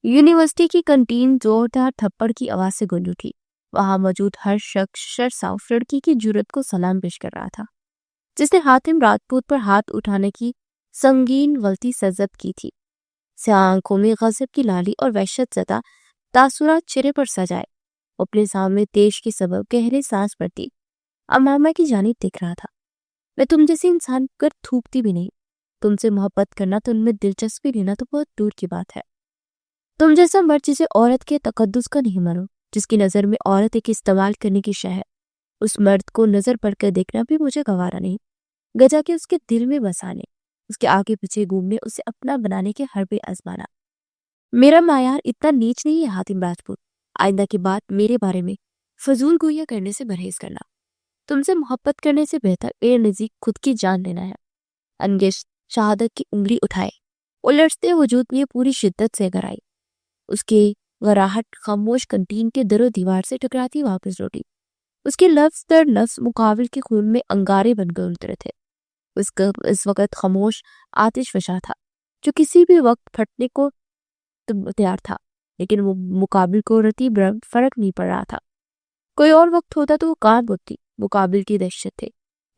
University کی contain زوردار تھپڑ کی آواز سے گونج اٹھی۔ وہاں موجود ہر شخص شرسا اس لڑکی کی جرأت کو سلام پیش کر رہا تھا جس نے حاتم راجپوت پر ہاتھ اٹھانے کی سنگین غلطی سرزد کی تھی۔ سیاہ آنکھوں میں غضب کی لالی اور وحشت زدہ تاثرات چہرے پر سجائے، وہ اپنے سامنے تیش کے سبب گہرے سانس بھرتی امامہ کی جانب دیکھ رہا تھا۔ میں تم جیسی انسان پر تھوکتی بھی نہیں، تم سے محبت کرنا تو ان میں دلچسپی لینا تو بہت دور کی بات ہے۔ تم جیسا مرد جسے عورت کے تقدس کا نہیں مانو، جس کی نظر میں عورت ایک استعمال کرنے کی شے ہے، اس مرد کو نظر پڑ کر دیکھنا بھی مجھے گوارا نہیں، گجا کے اس کے دل میں بسانے، اس کے آگے پیچھے گھومنے، اسے اپنا بنانے کے حربے آزمانا۔ میرا معیار اتنا نیچ نہیں ہے حاتم راجپوت، آئندہ کی بات میرے بارے میں فضول گوئیاں کرنے سے پرہیز کرنا۔ تم سے محبت کرنے سے بہتر میرے نزدیک خود کی جان لینا ہے۔ انگیش شہادت کی انگلی اٹھائے، الجھتے وجود میں پوری شدت سے گر آئی۔ اس کی غراہٹ خاموش کنٹین کے در و دیوار سے ٹکراتی واپس لوٹی۔ اس کے لفظ در لفظ مقابل کے خون میں انگارے بن کر اترے تھے۔ اس وقت خاموش آتش فشاں تھا جو کسی بھی وقت پھٹنے کو تیار تھا، لیکن وہ مقابل کو رتیب رنگ فرق نہیں پڑ رہا تھا۔ کوئی اور وقت ہوتا تو وہ کان بوتی، مقابل کی دہشت تھے،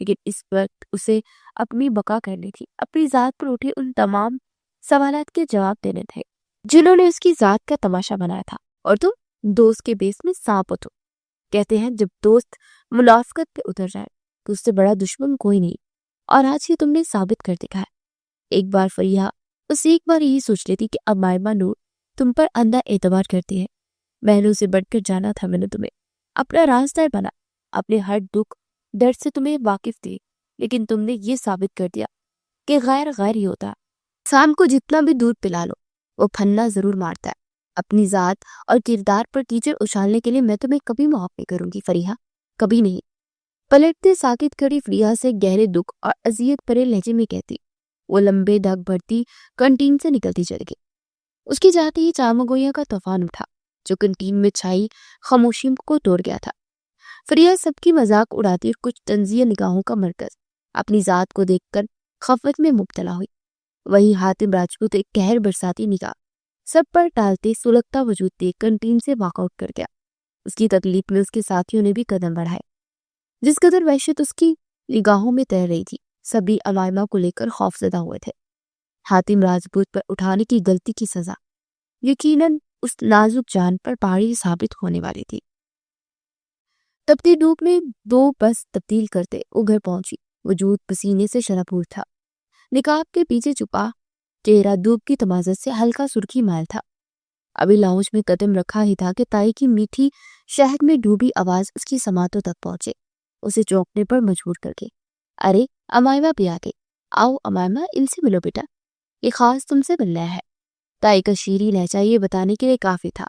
لیکن اس وقت اسے اپنی بقا کرنی تھی، اپنی ذات پر اٹھے ان تمام سوالات کے جواب دینے تھے جنہوں نے اس کی ذات کا تماشا بنایا تھا۔ اور تم دوست کے بیس میں سانپ ہو۔ کہتے ہیں جب دوست منافقت پہ اتر جائے تو اس سے بڑا دشمن کوئی نہیں، اور آج یہ تم نے ثابت کر دکھا ہے۔ ایک بار فریحہ بس ایک بار یہی سوچ لیتی کہ اب مائمہ نور تم پر اندھا اعتبار کرتی ہے۔ بہنوں سے بڑھ کر جانا تھا میں نے تمہیں، اپنا رازدار بنا، اپنے ہر دکھ درد سے تمہیں واقف تھی، لیکن تم نے یہ ثابت کر دیا کہ غیر غیر ہی ہوتا۔ انسان کو جتنا بھی دودھ پلا لو وہ پھنا ضرور مارتا ہے۔ اپنی ذات اور کردار پر کیچڑ اچھالنے کے لیے میں تمہیں کبھی معاف نہیں کروں گی فریحہ، کبھی نہیں۔ پلٹتے ساکت کھڑی فریحہ سے گہرے دکھ اور اذیت بھرے لہجے میں کہتی، وہ لمبے ڈھک بھرتی کنٹین سے نکلتی چل گئی۔ اس کی جاتے ہی چامگوئیاں کا طوفان اٹھا جو کنٹین میں چھائی خاموشی کو توڑ گیا تھا۔ فریحہ سب کی مذاق اڑاتی اور کچھ طنزیہ نگاہوں کا مرکز اپنی ذات کو دیکھ کر خفت میں مبتلا ہوئی۔ وہی حاتم راجپوت ایک قہر برساتی نگاہ سب پر ڈالتے سلگتا وجود دیکھ کنٹین سے واک آؤٹ کر گیا۔ اس کی تکلیف میں اس کے ساتھیوں نے بھی قدم بڑھائے۔ جس قدر وحشت اس کی نگاہوں میں تیر رہی تھی، سبھی علائمہ کو لے کر خوفزدہ ہوئے تھے۔ حاتم راجپوت پر اٹھانے کی غلطی کی سزا یقیناً اس نازک جان پر پہاڑی ثابت ہونے والی تھی۔ تپتی دھوپ میں دو بس تبدیل کرتے وہ گھر پہنچی۔ وجود پسینے سے شرابور تھا، نقاب کے پیچھے چھپا چہرہ دھوپ کی تمازت سے ہلکا سرخی مائل تھا۔ ابھی لاؤنج میں قدم رکھا ہی تھا کہ تائی کی میٹھی شہد میں ڈوبی آواز اس کی سماعتوں تک پہنچے، اسے چونکنے پر مجبور کر کے۔ ارے امائمہ بھی آ گئی، آؤ امائمہ ان سے ملو بیٹا، یہ خاص تم سے ملنا ہے۔ تائی کا شیریں لہجہ یہ بتانے کے لیے کافی تھا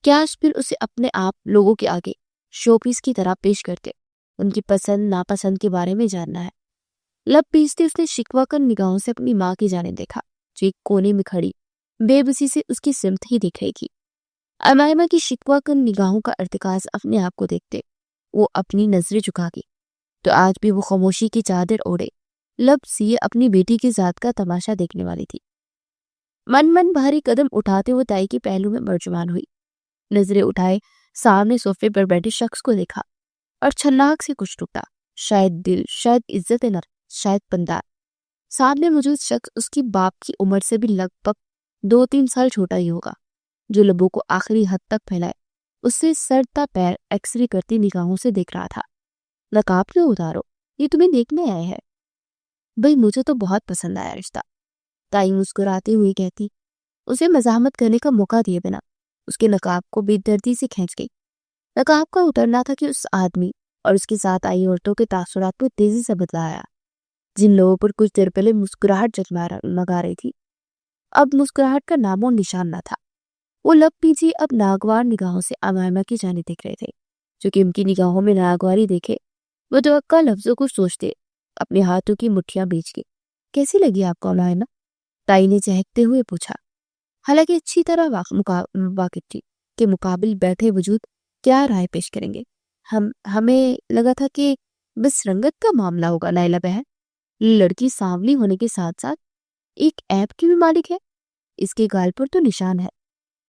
کہ آج پھر اسے اپنے آپ لوگوں کے آگے شو پیس کی طرح پیش کرتے ان کی پسند ناپسند کے بارے میں جاننا ہے۔ لب پیستے اس نے شکوہ کر نگاہوں سے اپنی ماں کی جانب دیکھا جو ایک کونے میں کھڑی بے بسی سے اس کی سمت ہی دیکھ رہی تھی۔ امائمہ کی شکوہ کر نگاہوں کا ارتکاز اپنے آپ کو دیکھتے وہ اپنی نظریں جھکا گئی تو آج بھی وہ خاموشی کی چادر اوڑے لب سیے اپنی بیٹی کی ذات کا تماشا دیکھنے والی تھی۔ من بھاری قدم اٹھاتے ہوئے تائی کے پہلو میں برجمان ہوئی، نظریں اٹھائے سامنے صوفے پر بیٹھے شخص کو دیکھا اور چھناک سے کچھ ٹوٹا، شاید دل، شاید عزت نفس، شاید پندار۔ سامنے موجود شخص اس کی باپ کی عمر سے بھی لگ بھگ 2-3 سال چھوٹا ہی ہوگا، جو لبوں کو آخری حد تک پھیلائے اس سے سر تا پیر ایکس رے کرتی نگاہوں سے دیکھ رہا تھا۔ نقاب کیوں اتارو، یہ تمہیں دیکھنے آئے ہیں۔ بھئی مجھے تو بہت پسند آیا رشتہ، تائی مسکراتے ہوئی کہتی، اسے مزاحمت کرنے کا موقع دیے بنا اس کے نقاب کو بے دردی سے کھینچ گئی۔ نقاب کا اترنا تھا کہ اس آدمی اور اس کے ساتھ آئی عورتوں کے تاثرات میں تیزی سے بدلا آیا۔ جن لوگوں پر کچھ دیر پہلے مسکراہٹ جگمگا رہی تھی، اب مسکراہٹ کا نام و نشان نہ تھا۔ وہ لب پیچھے اب ناگوار نگاہوں سے امائمہ کی جانب دیکھ رہے تھے، جو کہ ان کی نگاہوں میں ناگواری دیکھے متوقع لفظوں کو سوچتے اپنے ہاتھوں کی مٹھیاں بیچ کے۔ کیسی لگی آپ کو امائمہ؟ تائی نے چہکتے ہوئے پوچھا، حالانکہ اچھی طرح واقف تھی کہ مقابل بیٹھے وجود کیا رائے پیش کریں گے۔ ہمیں لگا تھا کہ بس رنگت کا معاملہ ہوگا نائلہ بہن، لڑکی سانولی ہونے کے ساتھ ساتھ ایک عیب کی بھی مالک ہے، اس کے گال پر تو نشان ہے۔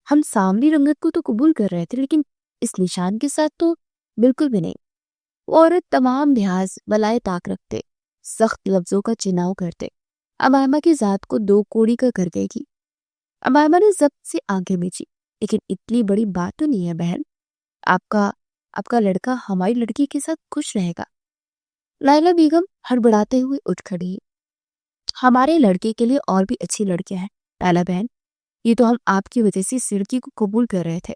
ہم سامری رنگت کو تو قبول کر رہے تھے لیکن اس نشان کے ساتھ تو بالکل بھی نہیں۔ وہ عورت تمام لحاظ بلائے طاق رکھتے سخت لفظوں کا چناؤ کرتے امائمہ کی ذات کو دو کوڑی کا کر گئی تھی۔ امائمہ نے ضبط سے آنکھیں میچی، لیکن اتنی بڑی بات تو نہیں ہے بہن، آپ کا لڑکا ہماری لڑکی کے ساتھ خوش رہے گا۔ لائلہ بیگم ہڑبڑاتے ہوئے اٹھ کھڑی، ہمارے لڑکے کے لیے اور بھی اچھی لڑکیاں ہیں لائلہ بہن، یہ تو ہم آپ کی وجہ سے اس لڑکی کو قبول کر رہے تھے،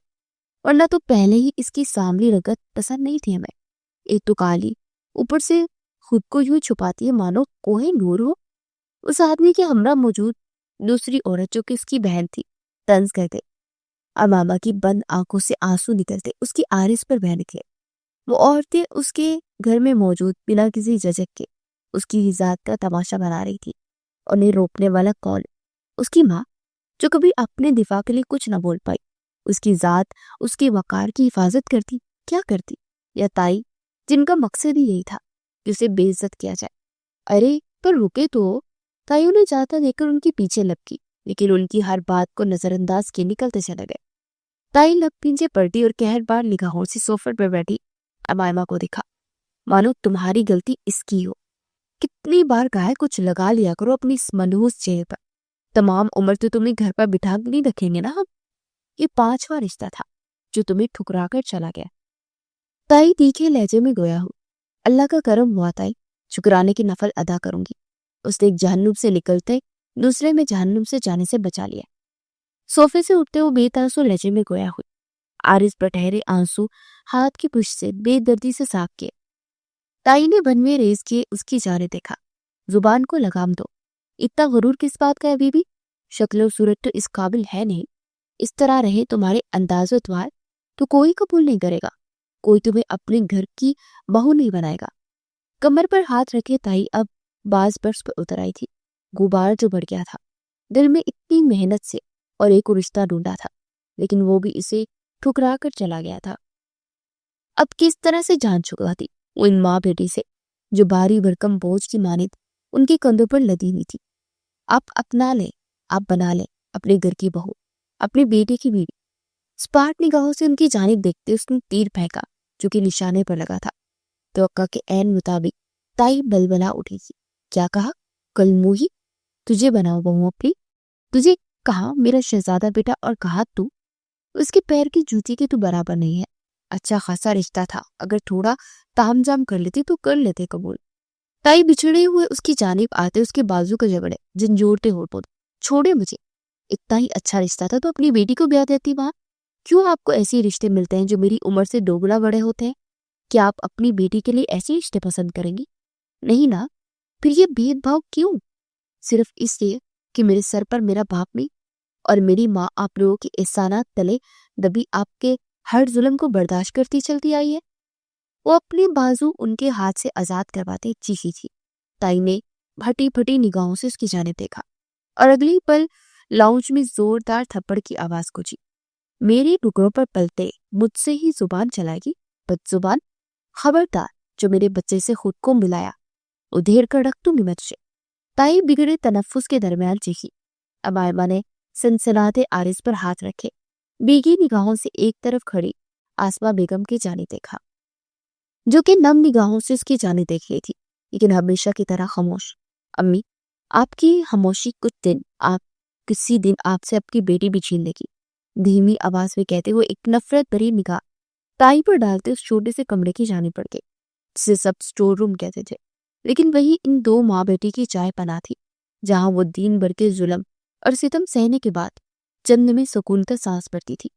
ورنہ تو پہلے ہی اس کی ساملی رگت پسند نہیں تھی ہمیں۔ ایک تو کالی، اوپر سے خود کو یوں چھپاتی ہے مانو کوہ نور ہو۔ اس آدمی کے ہمراہ موجود دوسری عورت جو کہ اس کی بہن تھی طنز کرتے، امامہ کی بند آنکھوں سے آنسو نکلتے اس کی آرز پر بہہ نکلے۔ وہ عورتیں اس کے گھر میں موجود بنا کسی جھجک کے اس کی ذات کا تماشا بنا رہی تھی۔ انہیں روکنے والا کون؟ اس کی ماں، جو کبھی اپنے دفاع کے لیے کچھ نہ بول پائی، اس کی ذات اس کے وقار کی حفاظت کرتی کیا کرتی؟ یا تائی، جن کا مقصد ہی یہی تھا کہ اسے بے عزت کیا جائے۔ ارے پر رکے تو، تائی انہیں جاتا دیکھ کر ان کے پیچھے لپکی، لیکن ان کی ہر بات کو نظر انداز کے نکلتے چلے گئے۔ تائی لب پیچھے پڑتی اور قہر بار نگاہوں سے سوفر پر بیٹھی امائمہ کو دکھا، مانو تمہاری غلطی اس کی ہو۔ کتنی بار کہا ہے کچھ لگا لیا کرو اپنی اس منحوس چہرے پر، تمام عمر تو تمہیں گھر پر بٹھا کے نہیں رکھیں گے نا ہم۔ یہ 5واں رشتہ تھا جو تمہیں ٹھکرا کر چلا گیا۔ تائی تیکھے لہجے میں گویا ہو، اللہ کا کرم ہوا تائی، شکرانے کی نفل ادا کروں گی۔ اس نے ایک جہنم سے نکلتے دوسرے میں جہنم سے جانے سے بچا لیا۔ صوفے سے اٹھتے وہ بے تاثر لہجے میں گویا ہوئی، عارض پر ٹھہرے آنسو ہاتھ کی پشت سے بے دردی سے صاف کیے۔ تائی نے بنوے ریز کیے اس کی جانب دیکھا، زبان کو لگام دو، اتنا غرور کس بات کا ہے بی بی؟ شکل و صورت تو اس قابل ہے نہیں، اس طرح رہے تمہارے انداز و اتوار تو کوئی قبول نہیں کرے گا، کوئی تمہیں اپنے گھر کی بہو نہیں بنائے گا۔ کمر پر ہاتھ رکھے تائی اب باز برس پر اتر آئی تھی۔ غبار جو بڑھ گیا تھا دل میں اتنی محنت سے اور ایک رشتہ ڈھونڈا تھا، لیکن وہ بھی اسے ٹھکرا کر چلا گیا تھا۔ اب کس طرح سے جان چکا تھی وہ ان ماں بیٹی سے جو بھاری بھرکم بوجھ کی مانند ان کے کندھوں پر لدی ہوئی تھی۔ آپ اپنا لیں، آپ بنا لیں اپنے گھر کی بہو، اپنے بیٹے کی بیوی۔ سپاٹ نگاہوں سے ان کی جانب دیکھتے اس نے تیر پھینکا جو کہ نشانے پر لگا تھا۔ توقع کے عین مطابق تائی بلبلا اٹھی تھی۔ کیا کہا؟ کل موہی، تجھے بناؤ بہو اپنی؟ تجھے کہا میرا شہزادہ بیٹا اور کہا تو اس کے پیر کی جوتی کے تو برابر نہیں ہے۔ اچھا خاصا رشتہ تھا، اگر تھوڑا تام جام کر لیتی تو کر لیتے قبول۔ تائی بچھڑے ہوئے اس کی جانب آتے اس کے بازو کو جگڑے، جھنجھوڑتے ہو بول، چھوڑے مجھے، اتنا ہی اچھا رشتہ تھا تو اپنی بیٹی کو بیاہ دیتی ماں۔ کیوں آپ کو ایسے رشتے ملتے ہیں جو میری عمر سے دوگنا بڑے ہوتے ہیں؟ کیا آپ اپنی بیٹی کے لیے ایسے رشتے پسند کریں گی؟ نہیں نا، پھر یہ بھید بھاؤ کیوں؟ صرف اس لیے کہ میرے سر پر میرا باپ نہیں اور میری ماں آپ لوگوں کے احسانات تلے دبی آپ کے ہر ظلم کو برداشت کرتی چلتی آئی ہے۔ وہ اپنے بازو ان کے ہاتھ سے آزاد کرواتے چیخی تھی۔ تائی نے پھٹی پھٹی نگاہوں سے اس کی جانب دیکھا اور اگلی پل لاؤنج میں زوردار تھپڑ کی آواز گونجی۔ میرے ٹکڑوں پر پلتے مجھ سے ہی زبان چلائے گی، بد زبان، خبردار جو میرے بچے سے خود کو ملایا ادھیر کر رکھ دوں گی میں تجھے۔ تائی بگڑے تنفس کے درمیان چیخی۔ امائمہ نے سنسناتے عارض پر ہاتھ رکھے بیگی نگاہوں سے ایک طرف کھڑی آسمہ بیگم کی جانب دیکھا جو کہ نم نگاہوں سے اس کی جانب دیکھ رہی تھی، لیکن ہمیشہ کی طرح خاموش۔ امی، آپ کی خاموشی کسی دن آپ سے آپ کی بیٹی بھی چھین لے گی، دھیمی آواز میں کہتے ہوئے ایک نفرت بھری نگاہ تائی پر ڈالتے اس چھوٹے سے کمرے کی جانب پڑ گئے جسے سب اسٹور روم کہتے تھے، لیکن وہی ان دو ماں بیٹی کی چائے پناہ تھی جہاں وہ دین بھر کے ظلم اور ستم سہنے کے بعد چند میں سکون کا سانس بھرتی تھی۔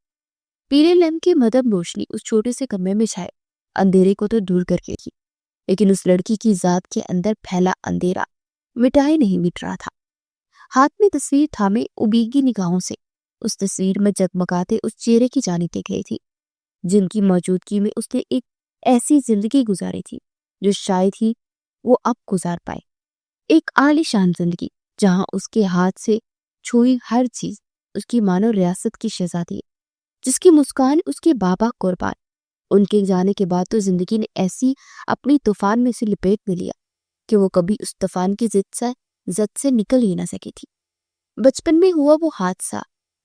پیلے لیمپ کی مدھم روشنی اس چھوٹے سے کمرے میں چھائے اندھیرے کو تو دور کر کے تھی، لیکن اس لڑکی کی ذات کے اندر پھیلا اندھیرا مٹائے نہیں مٹ رہا تھا۔ ہاتھ میں تصویر تھامے ابیگی نگاہوں سے اس تصویر میں جگمگاتے اس چہرے کی جانب دیکھ رہی تھی جن کی موجودگی میں اس نے ایک ایسی زندگی گزاری تھی جو شاید ہی وہ اب گزار پائے، ایک عالی شان زندگی جہاں اس کے ہاتھ سے چھوئی ہر چیز اس کی مانو ریاست کی شہزادی ہے، جس کی مسکان اس کے بابا قربان۔ ان کے جانے کے بعد تو زندگی نے ایسی اپنی طوفان میں سے لپیٹ میں لیا کہ وہ کبھی اس طوفان کی زد سے نکل ہی نہ سکی تھی۔ بچپن میں ہوا وہ حادثہ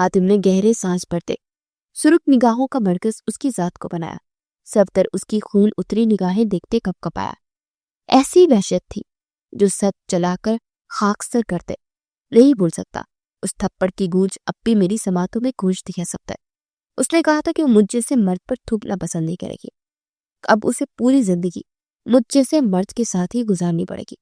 حاتم نے گہرے سانس بھرتے سرخ نگاہوں کا مرکز اس کی ذات کو بنایا۔ صفدر اس کی خون اتری نگاہیں دیکھتے کپ کپایا۔ ایسی وحشت تھی جو سد چلا کر خاکستر کرتے نہیں بھول سکتا۔ اس تھپڑ کی گونج اب بھی میری سماعتوں میں گونجتی ہے صفدر۔ اس نے کہا تھا کہ وہ مجھ جیسے مرد پر تھوکنا پسند نہیں کرے گی۔ اب اسے پوری زندگی مجھ جیسے مرد کے ساتھ ہی گزارنی پڑے گی۔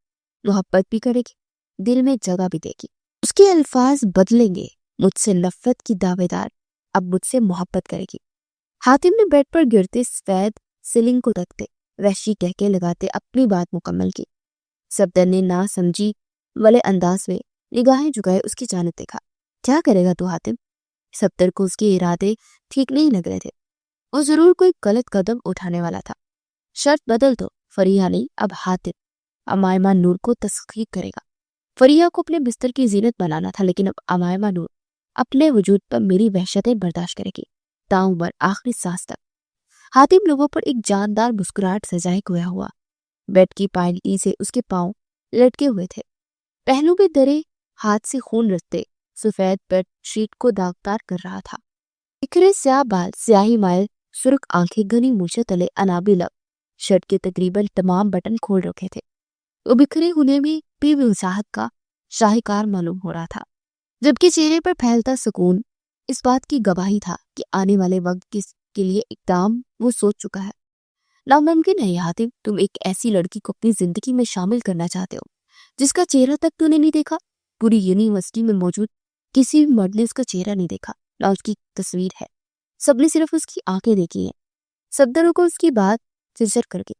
محبت بھی کرے گی، دل میں جگہ بھی دے گی۔ اس کے الفاظ بدلیں گے۔ مجھ سے نفرت کی دعوے دار اب مجھ سے محبت کرے گی۔ حاتم نے بیڈ پر گرتے سفید سیلنگ کو تکتے وحشی کہکے لگاتے اپنی بات مکمل کی۔ صفدر نے نہ سمجھی والے انداز میں نگاہیں جھکائے اس کی جانب دیکھا۔ کیا کرے گا تو حاتم؟ صفدر کو اس کے ارادے ٹھیک نہیں لگ رہے تھے۔ وہ ضرور کوئی غلط قدم اٹھانے والا تھا۔ شرط بدل تو فریحہ نہیں، اب حاتم امائمہ نور کو تسخیر کرے گا۔ فریحہ کو اپنے بستر کی زینت بنانا تھا، لیکن اب امائمہ نور اپنے وجود پر میری وحشتیں برداشت کرے گی تاعمر آخری سانس تک۔ حاتم لوگوں پر ایک جاندار مسکراہٹ سجائے گویا ہوا۔ بیڈ کی پائنٹی سے اس کے پاؤں لٹکے ہوئے تھے، پہلو میں درے ہاتھ سے خون رستے سفید بیڈ شیٹ کو داغدار کر رہا تھا۔ بکھرے سیاہ بال، سیاہی مائل سرخ آنکھیں، گھنی مونچھیں تلے انابی لب، شرٹ کے تقریباً تمام بٹن کھول رکھے تھے۔ وہ بکھرے ہونے میں بھی وساحت کا شاہکار معلوم ہو رہا تھا، جبکہ چہرے پر پھیلتا سکون اس بات کی گواہی تھا کہ آنے والے وقت کے لیے اقدام وہ سوچ چکا ہے۔ ناممکن ہے حاتم، تم ایک ایسی لڑکی کو اپنی زندگی میں شامل کرنا چاہتے ہو جس کا چہرہ تک تو نے نہیں دیکھا۔ پوری یونیورسٹی میں موجود کسی بھی مرد نے اس کا چہرہ نہیں دیکھا، نہ اس کی تصویر ہے، سب نے صرف اس کی آنکھیں دیکھی ہیں۔ صفدر کو اس کی بات چرچر کر گئی۔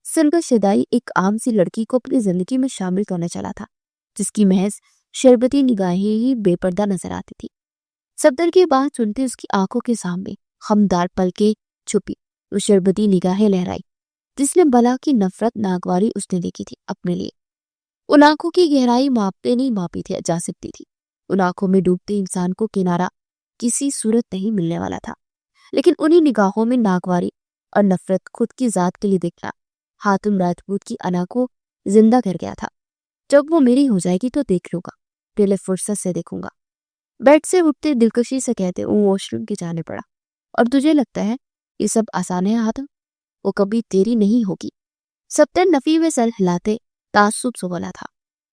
سرگش شدائی ایک عام سی لڑکی کو اپنی زندگی میں شامل کرنا چلا تھا، جس کی محض شربتی نگاہیں ہی بے پردہ نظر آتی تھی۔ صفدر کی بات سنتے اس کی آنکھوں کے سامنے خمدار پلکیں چھپی، وہ شربتی نگاہیں لہرائی جس نے بلا کی نفرت ناگواری اس نے دیکھی تھی اپنے لیے۔ ان آنکھوں کی گہرائی ماپتے نہیں ماپی تھی جا سکتی تھی۔ ان آنکھوں میں ڈوبتے انسان کو کنارہ کسی صورت نہیں ملنے والا تھا، لیکن انہی نگاہوں میں ناگواری اور نفرت خود کی ذات کے لیے دیکھنا حاتم راجپوت کی انا کو زندہ کر گیا تھا۔ جب وہ میری ہو جائے گی تو دیکھ لوں گا، پہلے فرصت سے دیکھوں گا۔ بیڈ سے اٹھتے دلکشی سے کہتے وہ واش روم کی جانے پڑا۔ اور تجھے لگتا ہے یہ سب آسان ہے حاتم؟ وہ کبھی تیری نہیں ہوگی۔ صفدر نفی میں سر ہلاتے تعصب سے بولا تھا۔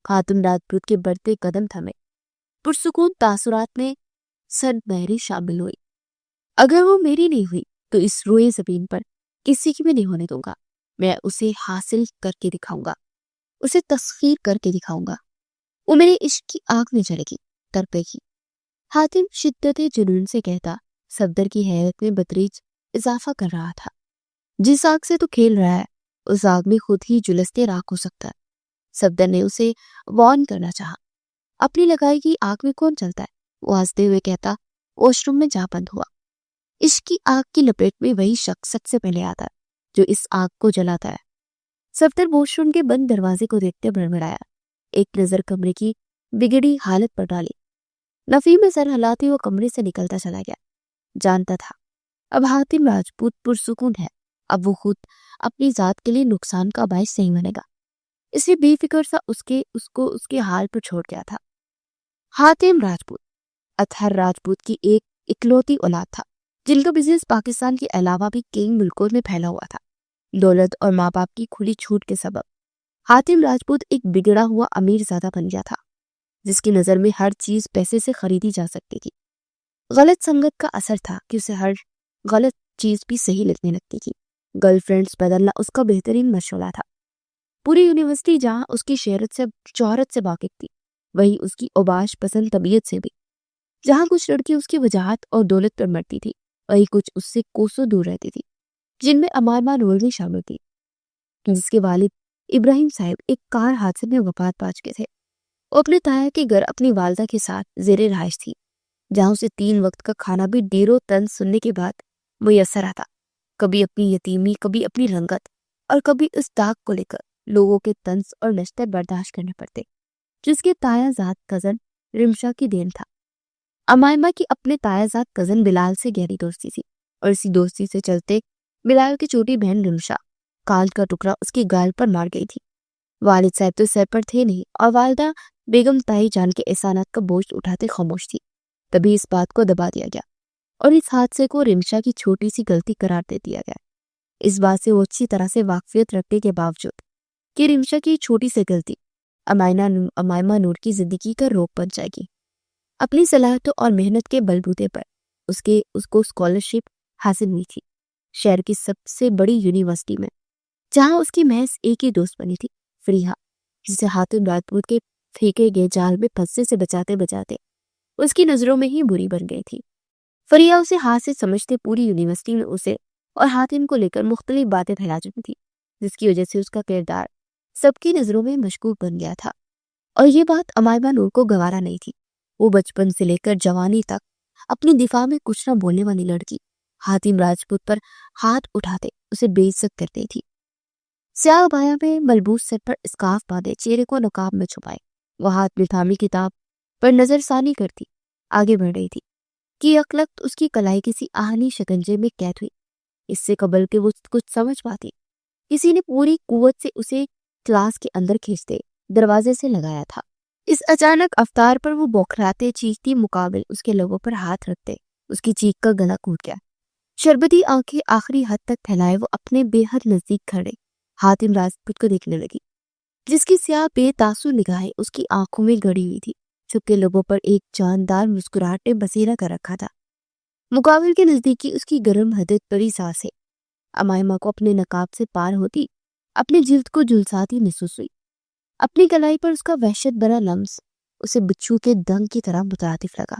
حاتم راجپوت کے بڑھتے قدم تھمے، پرسکون تاثرات میں سرد مہری شامل ہوئی۔ اگر وہ میری نہیں ہوئی تو اس روئے زمین پر کسی کی بھی نہیں ہونے دوں گا۔ میں اسے حاصل کر کے دکھاؤں گا، اسے تسخیر کر کے دکھاؤں گا۔ وہ میرے عشق کی آگ میں جلے گی، تڑپے گی۔ حاتم شدت جنون سے کہتا صفدر کی حیرت میں بتدریج اضافہ کر رہا تھا۔ جس آگ سے تو کھیل رہا ہے اس آگ میں خود ہی جلستے راکھ ہو سکتا ہے۔ صفدر نے اسے وارن کرنا چاہا۔ اپنی لگائی کی آگ میں کون چلتا ہے؟ وہ ہنستے ہوئے کہتا واش روم میں جا بند ہوا۔ عشق کی آگ کی لپیٹ میں وہی شخص سب سے پہلے آتا ہے جو اس آگ کو جلاتا ہے۔ صفدر واش روم کے بند دروازے کو دیکھتے بڑبڑایا، ایک نظر کمرے کی بگڑی حالت پر ڈالی۔ نفی میں سر ہلاتے وہ کمرے سے نکلتا چلا گیا۔ جانتا تھا اب حاتم راجپوت پرسکون ہے، اب وہ خود اپنی ذات کے لیے نقصان کا باعث نہیں بنے گا، اس لیے بے فکر سا اس کو اس کے حال پر چھوڑ گیا تھا۔ حاتم راجپوت اطہر راجپوت کی ایک اکلوتی اولاد تھا جن کا بزنس پاکستان کے علاوہ بھی کئی ملکوں میں پھیلا ہوا تھا۔ دولت اور ماں باپ کی کھلی چھوٹ کے سبب حاتم راجپوت ایک بگڑا ہوا امیر زادہ بن گیا تھا، جس کی نظر میں ہر چیز پیسے سے خریدی جا سکتی تھی۔ غلط سنگت کا اثر تھا کہ اسے ہر غلط چیز بھی صحیح لگنے لگتی تھی۔ گرل فرینڈز بدلنا اس کا بہترین مشغلہ تھا۔ پوری یونیورسٹی جہاں اس کی شہرت سے واقف تھی، وہی اس کی اوباش پسند طبیعت سے بھی۔ جہاں کچھ لڑکی اس کی وجاہت اور دولت پر مرتی تھی، وہی کچھ اس سے کوسوں دور رہتی تھی، جن میں امائمہ نور بھی شامل تھی، جس کے والد ابراہیم صاحب ایک کار حادثے میں وفات پا چکے تھے۔ وہ اپنے تایا کے گھر اپنی والدہ کے ساتھ زیر رہائش تھی، جہاں اسے 3 وقت کا کھانا بھی ڈیروں طنز سننے کے بعد میسر آتا، کبھی اپنی یتیمی، کبھی اپنی رنگت، اور کبھی اس داغ کو لے کر لوگوں کے طنز اور نشتے برداشت کرنے پڑتے، جس کے تایا زاد کزن رمشا کی دین تھا۔ امائمہ کی اپنے تایا زاد کزن بلال سے گہری دوستی تھی، اور اسی دوستی سے چلتے بلال کی چھوٹی بہن رمشا کال کا ٹکڑا اس کی گال پر مار گئی تھی۔ والد صاحب تو سر پر تھے نہیں، اور والدہ بیگم تائی جان کے احسانات کا بوجھ اٹھاتے خاموش تھی۔ تبھی اس بات کو دبا دیا گیا اور اس حادثے کو رمشا کی چھوٹی سی غلطی قرار دے دیا گیا۔ اس بات سے وہ اچھی طرح سے واقفیت رکھنے کے باوجود کہ رمشا کی چھوٹی سی غلطی امائمہ نور کی زندگی کا روک بن جائے گی۔ اپنی صلاحیتوں اور محنت کے بلبوتے پر اس کو اسکالرشپ حاصل ہوئی تھی شہر کی سب سے بڑی یونیورسٹی میں، جہاں اس کی محض ایک ہی دوست بنی تھی، فریحہ، جسے حاتم راجپوت کے پھینکے گئے جال میں پھنسنے سے بچاتے بچاتے اس کی نظروں میں ہی بری بن گئی تھی۔ فریحہ اسے ہاتھ سے سمجھتے پوری یونیورسٹی میں اسے اور حاتم کو لے کر مختلف باتیں پھیلا چکی تھی، جس کی وجہ سے اس کا کردار سب کی نظروں میں مشکوک بن گیا تھا۔ اور یہ بات امائمہ نور کو گوارا نہیں تھی۔ وہ بچپن سے لے کر جوانی تک اپنی دفاع میں کچھ نہ بولنے والی لڑکی حاتم راجپوت پر ہاتھ اٹھاتے اسے بے عزت کرتی تھی۔ سیاہ بایا میں ملبوس سر پر اسکارف باندھے، چہرے کو نقاب میں چھپائے، وہ ہاتھ میں تھامی کتاب پر نظر ثانی کرتی آگے بڑھ رہی تھی کہ یکلخت اس کی کلائی کسی آہنی شکنجے میں قید ہوئی۔ اس سے قبل کہ وہ کچھ سمجھ پاتی، کسی نے پوری قوت سے اسے کلاس کے اندر کھینچتے دروازے سے لگایا تھا۔ اس اچانک افطار پر وہ بوکھراتے چیختی مقابل اس کے لبوں پر ہاتھ رکھتے اس کی چیخ کا گلا ٹوٹ گیا۔ شربتی آنکھیں آخری حد تک پھیلائے وہ اپنے بے حد نزدیک کھڑے حاتم راجپوت کو دیکھنے لگی، جس کی سیاہ بے تاثر نگاہیں اس کی آنکھوں میں گڑی ہوئی تھی، جب کے لبوں پر ایک جاندار مسکراہٹ نے بسیرا کر رکھا تھا۔ مقابل کے نزدیکی اس کی گرم حدت بڑی سانسیں امائمہ کو اپنے نقاب سے پار ہوتی اپنے جلد کو جھلساتی محسوس ہوئی۔ اپنی کلائی پر اس کا وحشت بھرا لمس اسے بچھو کے دنگ کی طرح مترادف لگا۔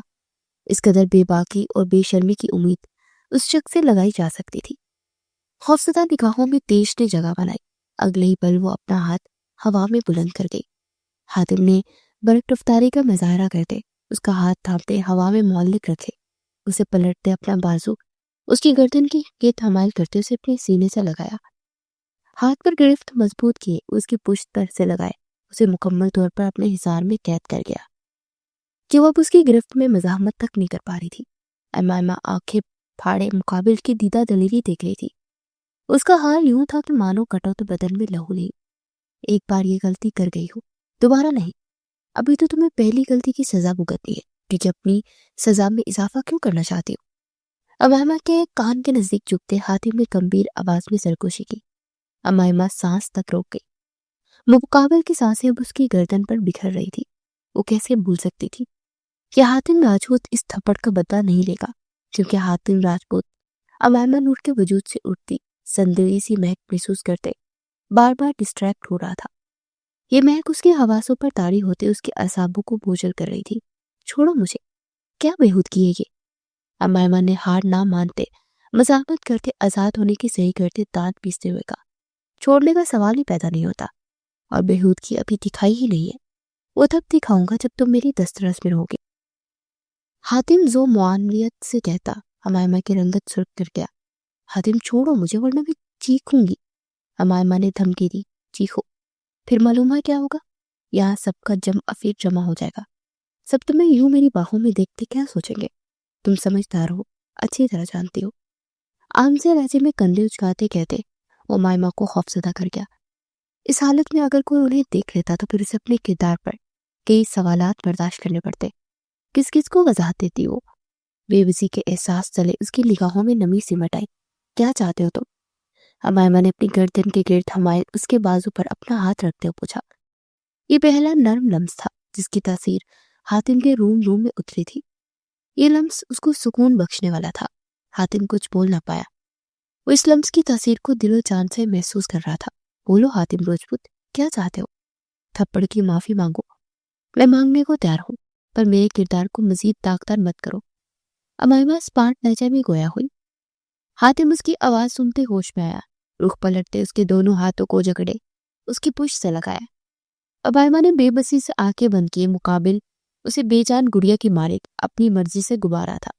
اس قدر بے باکی اور بے شرمی کی امید اس شخص سے لگائی جا سکتی تھی۔ خوفزدہ نگاہوں میں تیش نے جگہ بنائی۔ اگلے ہی پل وہ اپنا ہاتھ ہوا میں بلند کر گئی۔ حاتم نے برق رفتاری کا مظاہرہ کرتے اس کا ہاتھ تھامتے ہوا میں معلق رکھے، اسے پلٹتے اپنا بازو اس کی گردن کی گرد حمائل کرتے اسے اپنے سینے سے لگایا۔ ہاتھ پر گرفت مضبوط کیے اس کی پشت پر سے لگائے اسے مکمل طور پر اپنے حصار میں قید کر گیا کہ وہ اب اس کی گرفت میں مزاحمت تک نہیں کر پا رہی تھی۔ امائمہ آنکھیں پھاڑے مقابل کی دیدہ دلیری دیکھ رہی تھی۔ اس کا حال یوں تھا کہ مانو کٹو تو بدن میں لہو نہیں۔ ایک بار یہ غلطی کر گئی ہو، دوبارہ نہیں۔ ابھی تو تمہیں پہلی غلطی کی سزا بھگتنی ہے، کیونکہ اپنی سزا میں اضافہ کیوں کرنا چاہتی ہو؟ امائمہ کے کان کے نزدیک جھکتے حاتم نے گمبھیر آواز میں سرگوشی کی۔ امائمہ سانس تک روک گئی۔ مقابل کی سانسیں اب اس کی گردن پر بکھر رہی تھی۔ وہ کیسے بھول سکتی تھی کہ حاتم راجپوت اس تھپڑ کا بدلہ نہیں لے گا، کیونکہ حاتم راجپوت امائمہ نور کے وجود سے اٹھتی سندری سی مہک محسوس کرتے بار بار ڈسٹریکٹ ہو رہا تھا۔ یہ مہک اس کے حواسوں پر طاری ہوتے اس کے اعصابوں کو بوجھل کر رہی تھی۔ چھوڑو مجھے، کیا بےہودگی ہے یہ؟ امائمہ نے ہار نہ مانتے مزاحمت کرتے آزاد ہونے کی صحیح کرتے دانت پیستے ہوئے کہا، چھوڑنے کا سوال ہی پیدا نہیں ہوتا، اور بےہودگی ابھی دکھائی ہی نہیں ہے، وہ تب دکھاؤں گا جب تم میری دسترس میں رہوگے۔ حاتم ذو معاونیت سے کہتا امائمہ کی رنگت سرخ کر گیا۔ حاتم چھوڑو مجھے ورنہ میں چیخوں گی۔ امائمہ نے دھمکی دی، چیخو، پھر معلوم ہے کیا ہوگا؟ یہاں سب کا جمع ہو جائے گا۔ سب تمہیں یوں میری باہوں میں دیکھتے کیا سوچیں گے؟ تم سمجھدار ہو، اچھی طرح جانتی ہو۔ عام سے لہجے میں کندھے اچکاتے کہتے وہ امائمہ کو خوفزدہ کر گیا۔ اس حالت میں اگر کوئی انہیں دیکھ لیتا تو پھر اسے اپنے کردار پر کئی سوالات برداشت کرنے پڑتے۔ کس کس کو وضاحت دیتی وہ؟ بے بسی کے احساس تلے اس کی نگاہوں میں نمی سمٹ آئی۔ کیا چاہتے ہو تم؟ امائمہ نے اپنی گردن کے گرد حمائل اس کے بازو پر اپنا ہاتھ رکھتے ہوئے پوچھا۔ یہ پہلا نرم لمس تھا جس کی تاثیر حاتم کے روم میں اتری تھی۔ یہ لمس اس کو سکون بخشنے والا تھا۔ حاتم کچھ بول نہ پایا۔ وہ اس لمس کی تاثیر کو دل و جان سے محسوس کر رہا تھا۔ بولو حاتم راجپوت، کیا چاہتے ہو؟ تھپڑ کی معافی مانگو، میں مانگنے کو تیار ہوں، پر میرے کردار کو مزید داغدار مت کرو۔ امائمہ اسپاٹ لہجے میں گویا ہوئی۔ حاتم اس کی آواز سنتے ہوش میں آیا، رخ پلٹتے اس کے دونوں ہاتھوں کو جکڑے اس کی پشت سے لگایا۔ امائمہ نے بے بسی سے آنکھیں بند کیے مقابل اسے بے جان گڑیا کی مالک اپنی مرضی سے گبارا تھا،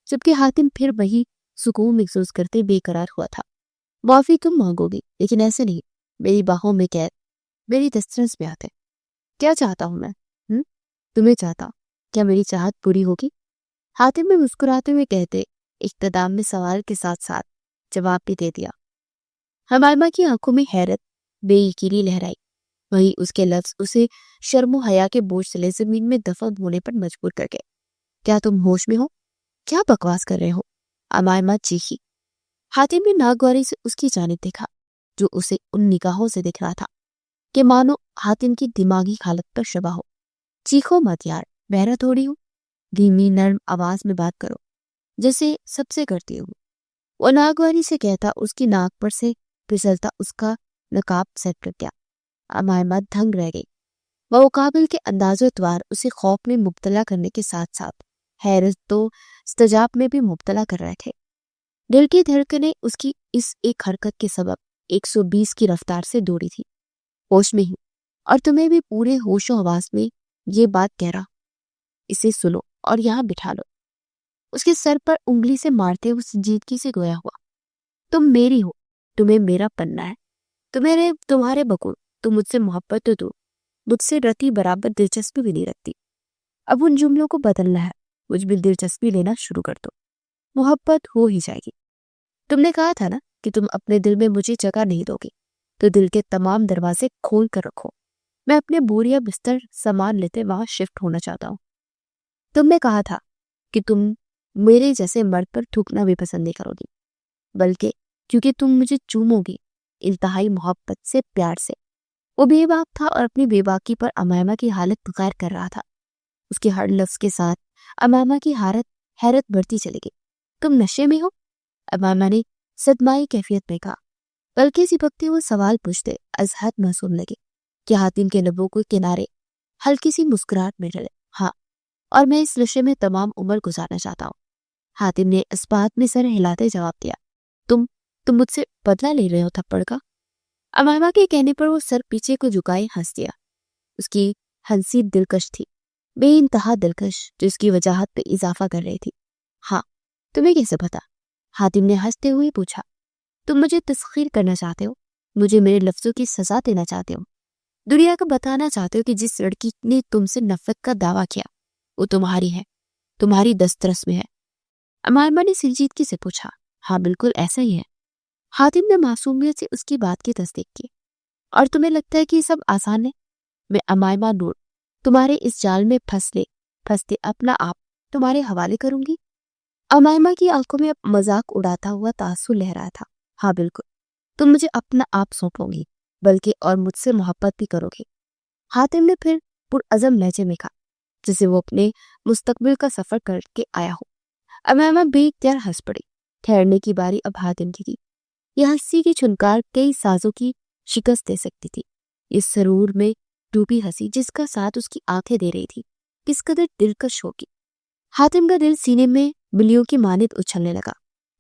جبکہ حاتم پھر وہی سکون محسوس کرتے بے قرار ہوا تھا۔ معافی تم مانگو گی، لیکن ایسے نہیں، میری باہوں میں قید، میری دسترس میں آتے۔ کیا چاہتا ہوں میں؟ تمہیں چاہتا؟ کیا میری چاہت پوری ہوگی؟ حاتم میں مسکراتے ہوئے کہتے اختتام میں سوال کے ساتھ ساتھ جواب بھی دے دیا۔ امائمہ کی آنکھوں میں حیرت بے یقینی لہرائی، وہی اس کے لفظ اسے شرم و حیا کے بوجھ تلے زمین میں دفن ہونے پر مجبور کر گئے۔ کیا تم ہوش میں ہو؟ کیا بکواس کر رہے ہو؟ امائمہ چیخی۔ حاتم نے ناگواری سے اس کی جانب دیکھا جو اسے ان نگاہوں سے دکھ رہا تھا کہ مانو حاتم کی دماغی حالت پر شبہ ہو۔ چیخو مت یار، بہرا تھوڑی ہو، دھیمی نرم آواز میں بات کرو جیسے سب سے کرتی ہو۔ وہ ناگواری سے کہتا اس کی ناک پر سے پھسلتا اس کا نقاب سیٹ کر گیا۔ امائمہ دھنگ رہ گئی۔ وہ قابل کے انداز و اعتبار اسے خوف میں مبتلا کرنے کے ساتھ ساتھ حیرت و استجاب میں بھی مبتلا کر رہے تھے۔ دل کی دھڑکنیں اس کی اس ایک حرکت کے سبب 120 کی رفتار سے دوڑی تھی۔ ہوش میں ہوں اور تمہیں بھی پورے ہوش و حواس میں یہ بات کہہ رہا، اسے سنو اور یہاں بٹھا لو۔ اس کے سر پر انگلی سے مارتے ہوئے سنجیدگی سے گویا ہوا، تم میری ہو، تمہیں میرا پننا ہے، تمہارے بکول، تم مجھ سے محبت تو دو، مجھ سے رتی برابر دلچسپی بھی نہیں رکھتی۔ اب ان جملوں کو بدلنا ہے، مجھ میں دلچسپی لینا شروع کر دو، محبت ہو ہی جائے گی۔ تم نے کہا تھا نا کہ تم اپنے دل میں مجھے جگہ نہیں دو گے، تو دل کے تمام دروازے کھول کر رکھو، میں اپنے بوریا بستر سامان لیتے وہاں شفٹ ہونا چاہتا ہوں۔ تم نے کہا تھا کہ تم میرے جیسے مرد پر تھوکنا بھی پسند نہیں کرو گی، بلکہ کیونکہ تم مجھے چومو گی، انتہائی محبت سے، پیار سے۔ وہ بے باک تھا اور اپنی بے باکی پر امائمہ کی حالت غیر کر رہا تھا۔ اس کے ہر لفظ کے ساتھ امائمہ کی حیرت بڑھتی چلی گئی۔ تم نشے میں ہو؟ امائمہ نے صدمائی کیفیت میں کہا، بلکہ سبکتے ہوئے سوال پوچھتے از حد معصوم لگے کہ حاتم کے لبوں کے کنارے ہلکی سی مسکراہٹ میں ڈلے۔ ہاں، اور میں اس نشے میں تمام عمر گزارنا چاہتا ہوں۔ حاتم نے اس بات میں سر ہلاتے جواب دیا، تم مجھ سے بدلہ لے رہے ہو تھپڑ کا؟ امائمہ کے کہنے پر وہ سر پیچھے کو جھکائے ہنس دیا۔ اس کی ہنسی دلکش تھی، بے انتہا دلکش، جو اس کی وجاہت پہ اضافہ کر رہی تھی۔ ہاں، تمہیں کیسے پتا؟ حاتم نے ہنستے ہوئے پوچھا۔ تم مجھے تسخیر کرنا چاہتے ہو، مجھے میرے لفظوں کی سزا دینا چاہتے ہو، دنیا کو بتانا چاہتے ہو کہ جس لڑکی نے تم سے نفرت کا دعویٰ کیا وہ تمہاری ہے، تمہاری دسترس میں ہے۔ امائمہ نے سنجیدگی سے پوچھا۔ ہاں بالکل ایسا ہی ہے۔ حاتم نے معصومیت سے اس کی بات کی تصدیق کی۔ اور تمہیں لگتا ہے کہ یہ سب آسان ہے؟ میں امائمہ نور تمہارے اس جال میں پھنستے اپنا آپ تمہارے حوالے کروں گی۔ امائمہ کی آنکھوں میں اب مذاق اڑاتا ہوا تاثر لہرا تھا۔ ہاں بالکل، تم مجھے اپنا آپ سونپو گی، بلکہ اور مجھ سے محبت بھی کرو گی۔ حاتم نے پھر پرعزم لہجے میں کہا جسے وہ اپنے مستقبل کا سفر کر کے آیا ہو۔ امائمہ بے اختیار ہنس پڑی۔ ٹھہرنے کی باری اب حاتم کی تھی۔ یہ ہنسی کی چھنکار کئی سازوں کی شکست دے سکتی تھی۔ اس سرور میں ڈوبی ہنسی جس کا ساتھ اس کی آنکھیں دے رہی تھی کس قدر دلکش ہوگی۔ حاتم کا دل سینے میں بلیوں کی مانند اچھلنے لگا۔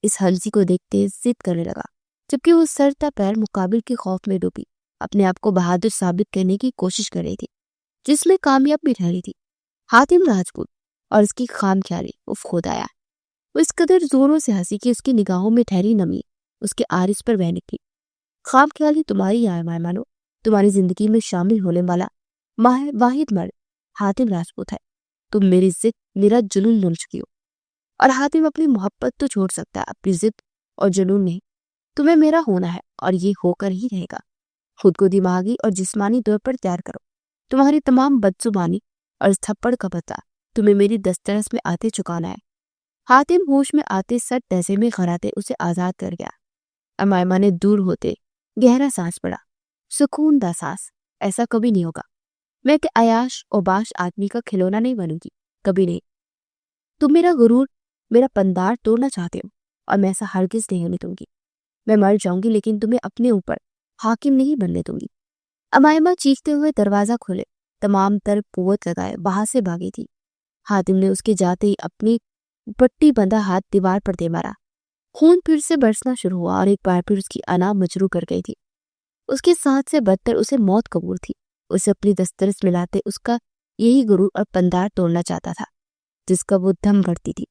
اس ہنسی کو دیکھتے ضد کرنے لگا، جبکہ وہ سر تا پیر مقابل کے خوف میں ڈوبی اپنے آپ کو بہادر ثابت کرنے کی کوشش کر رہی تھی، جس میں کامیاب بھی ٹھہری تھی۔ حاتم راجپوت اور اس کی خام خیالی خدایا، وہ اس قدر زوروں سے ہنسی کہ اس کی نگاہوں میں ٹھہری نمی اس کے عارض پر بہہ نکلی۔ خام خیالی تمہاری مانو، تمہاری زندگی میں شامل ہونے والا واحد مرد حاتم راجپوت ہے۔ تم میری ضد، میرا جنون لن چکی ہو، اور حاتم اپنی محبت تو چھوڑ سکتا ہے، اپنی ضد اور جنون نہیں۔ تمہیں میرا ہونا ہے اور یہ ہو کر ہی رہے گا۔ خود کو دماغی اور جسمانی طور پر تیار کرو۔ تمہاری تمام بدزبانی اور اس تھپڑ کا بدلہ تمہیں میری دسترس میں آتے چکانا ہے۔ حاتم ہوش میں آتے سر تیزے میں خراتے اسے آزاد کر گیا۔ امائمہ نے دور ہوتے گہرا سانس پڑا۔ سکون دا سانس، ایسا کبھی نہیں ہوگا۔ میں کہ عیاش اور باش آدمی کا کھلونا نہیں بنوں گی، کبھی نہیں۔ تم میرا غرور، میرا پندار توڑنا چاہتے ہو، اور میں ایسا ہرگز نہیں ہونے دوں گی۔ میں مر جاؤں گی لیکن تمہیں اپنے اوپر حاکم نہیں بننے دوں گی۔ امائمہ چیختے ہوئے دروازہ کھولے، تمام تر قوت لگائے وہاں سے بھاگی تھی۔ حاتم نے اس کے جاتے ہی اپنی پٹی بندھا ہاتھ دیوار پر دے مارا۔ خون پھر سے برسنا شروع ہوا اور ایک بار پھر اس کی انا مجروح کر گئی تھی۔ اس کے ساتھ سے بدتر اسے موت قبول تھی۔ اسے اپنی دسترس ملاتے اس کا یہی غرور اور پندار توڑنا چاہتا تھا جس کا وہ دم بھرتی تھی،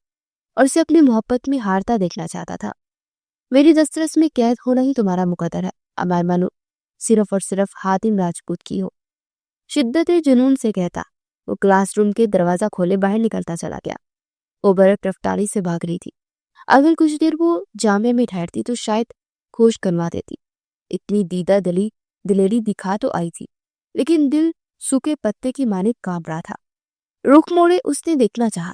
اور اسے اپنی محبت میں ہارتا دیکھنا چاہتا تھا۔ میری دسترس میں قید ہونا ہی تمہارا مقدر ہے، امائمہ نور صرف اور صرف حاتم راجپوت کی ہو، شدت جنون سے کہتا وہ کلاس روم کے دروازہ کھولے باہر نکلتا چلا گیا۔ وہ برق رفتاری سے بھاگ رہی تھی۔ اگر کچھ دیر وہ جامعہ میں ٹھہرتی تو شاید کھوج کروا دیتی۔ اتنی دیدہ دلیری دکھا تو آئی تھی، لیکن دل سوکھے پتے کی مانند کانپ رہا تھا۔ رخ موڑے اس نے دیکھنا چاہا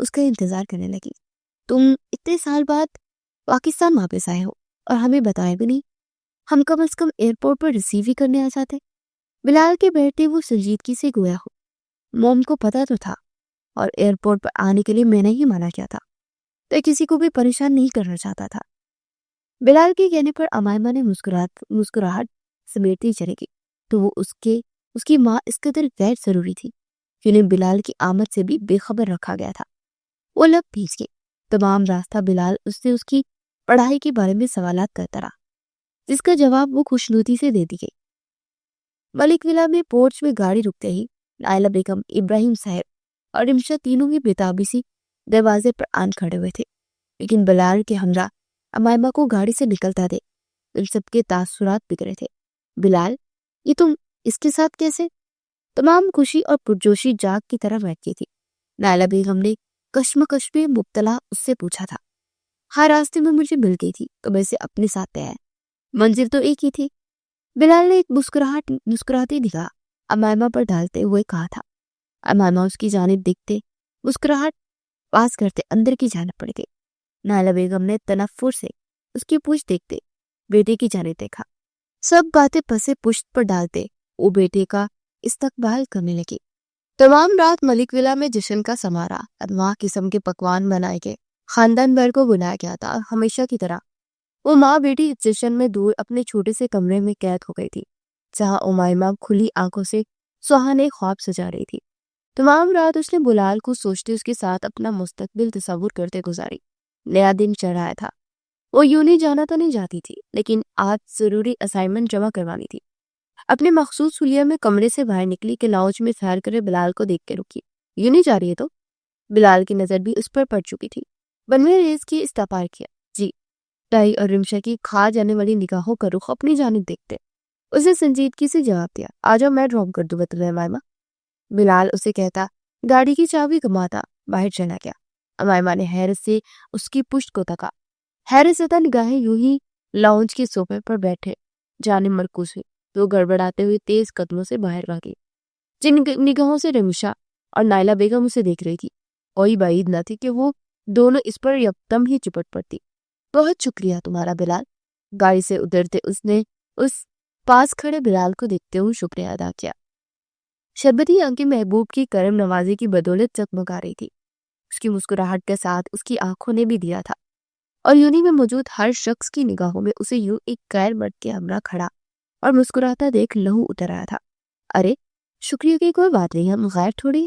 اس کا انتظار کرنے لگی۔ تم اتنے سال بعد پاکستان واپس آئے ہو اور ہمیں بتائے بھی نہیں، ہم کم از کم ایئرپورٹ پر ریسیو ہی کرنے آ جاتے۔ بلال کے بیٹے وہ سنجیدگی سے گویا ہو، موم کو پتا تو تھا اور ایئرپورٹ پر آنے کے لیے میں نے ہی منع کیا تھا، تو کسی کو بھی پریشان نہیں کرنا چاہتا تھا۔ بلال کے کہنے پر امائمہ نے مسکراہٹ سمیٹتی چلے گی، تو وہ اس کی ماں اس قدر غیر ضروری تھی کہ انہیں بلال کی آمد سے بھی بے خبر رکھا گیا تھا۔ وہ لب بھیج گئی۔ تمام راستہ بلال اس سے اس کی پڑھائی کے بارے میں سوالات کرتا رہا، جس کا جواب وہ خوشنودی سے دے دی گئی۔ ملک ولا میں پورچ میں گاڑی رکتے ہی نائلہ بیگم، ابراہیم صاحب اور رمشا تینوں ہی بےتابی سی دروازے پر آن کھڑے ہوئے تھے، لیکن بلال کے ہمراہ امائمہ کو گاڑی سے نکلتا دے ان سب کے تاثرات بگڑے تھے۔ بلال، یہ تم اس کے ساتھ کیسے؟ تمام خوشی اور پرجوشی جاگ کی طرح بیٹھ تھی۔ نائلہ بیگم نے کشمکش میں مبتلا اس سے پوچھا تھا۔ ہر راستے میں مجھے مل گئی تھی تو میں اسے اپنے ساتھ لے آیا، منزل تو ایک ہی تھی۔ بلال نے ایک مسکراتی نگاہ امائمہ پر ڈالتے ہوئے کہا تھا۔ امائمہ اس کی جانب دیکھتے، مسکراہٹ پاس کرتے اندر کی جانب پڑ گئی۔ نائلہ بیگم نے تنفر سے اس کی پشت دیکھتے بیٹے کی جانب دیکھا۔ سب باتیں پسے پشت پر ڈالتے وہ بیٹے کا استقبال کرنے لگی۔ تمام رات ملک ولا میں جشن کا سمارا، انواع قسم کے پکوان بنائے گئے، خاندان بھر کو بلایا گیا تھا۔ ہمیشہ کی طرح وہ ماں بیٹی اس جشن میں دور اپنے چھوٹے سے کمرے میں قید ہو گئی تھی، جہاں امائمہ کھلی آنکھوں سے سہانے خواب سجا رہی تھی۔ تمام رات اس نے بلال کو سوچتے اس کے ساتھ اپنا مستقبل تصور کرتے گزاری۔ نیا دن چڑھ آیا تھا۔ وہ یوں نہیں جانا تو نہیں جاتی تھی، لیکن آج ضروری اسائنمنٹ جمع کروانی تھی۔ اپنے مخصوص حلیہ میں کمرے سے باہر نکلی کہ لاؤنج میں سیر کرے بلال کو دیکھ کے رکی۔ یوں نہیں جا رہی ہے تو؟ بلال کی نظر بھی اس پر پڑ چکی تھی۔ بنوے ریز کی استفار کیا۔ جی۔ ٹائی اور رمشا کی کھا جانے والی نگاہوں کا رخ اپنی جانب دیکھتے اسے سنجیدگی سے جواب دیا۔ آجاؤ میں ڈراپ کر دوں بطل امائمہ۔ بلال اسے کہتا گاڑی کی چابی گھماتا باہر چلا گیا۔ امائمہ نے حیرت سے اس کی پشت کو تکا۔ حیرت زدہ نگاہیں یوں ہی لاؤنج کے صوفے پر بیٹھے جانب مرکوز ہوئی تو گڑبڑاتے ہوئے تیز قدموں سے باہر بھاگی۔ جن نگاہوں سے رمشا اور نائلہ بیگم اسے دیکھ رہی تھی، کوئی بعید نہ تھی کہ وہ دونوں اس پر یکدم ہی چپٹ پڑتی۔ بہت شکریہ تمہارا بلال۔ گاڑی سے اترتے اس نے اس پاس کھڑے بلال کو دیکھتے ہوئے شکریہ ادا کیا۔ شربتی آنکھیں محبوب کی کرم نوازی کی بدولت چکمگا رہی تھی۔ اس کی مسکراہٹ کے ساتھ اس کی آنکھوں نے بھی دیا تھا، اور یونی میں موجود ہر شخص کی نگاہوں میں اسے یوں ایک غیر مرد کے ہمراہ کھڑا اور مسکراتا دیکھ لہو اتر آیا تھا۔ ارے شکریہ کی کوئی بات نہیں، ہم غیر تھوڑی،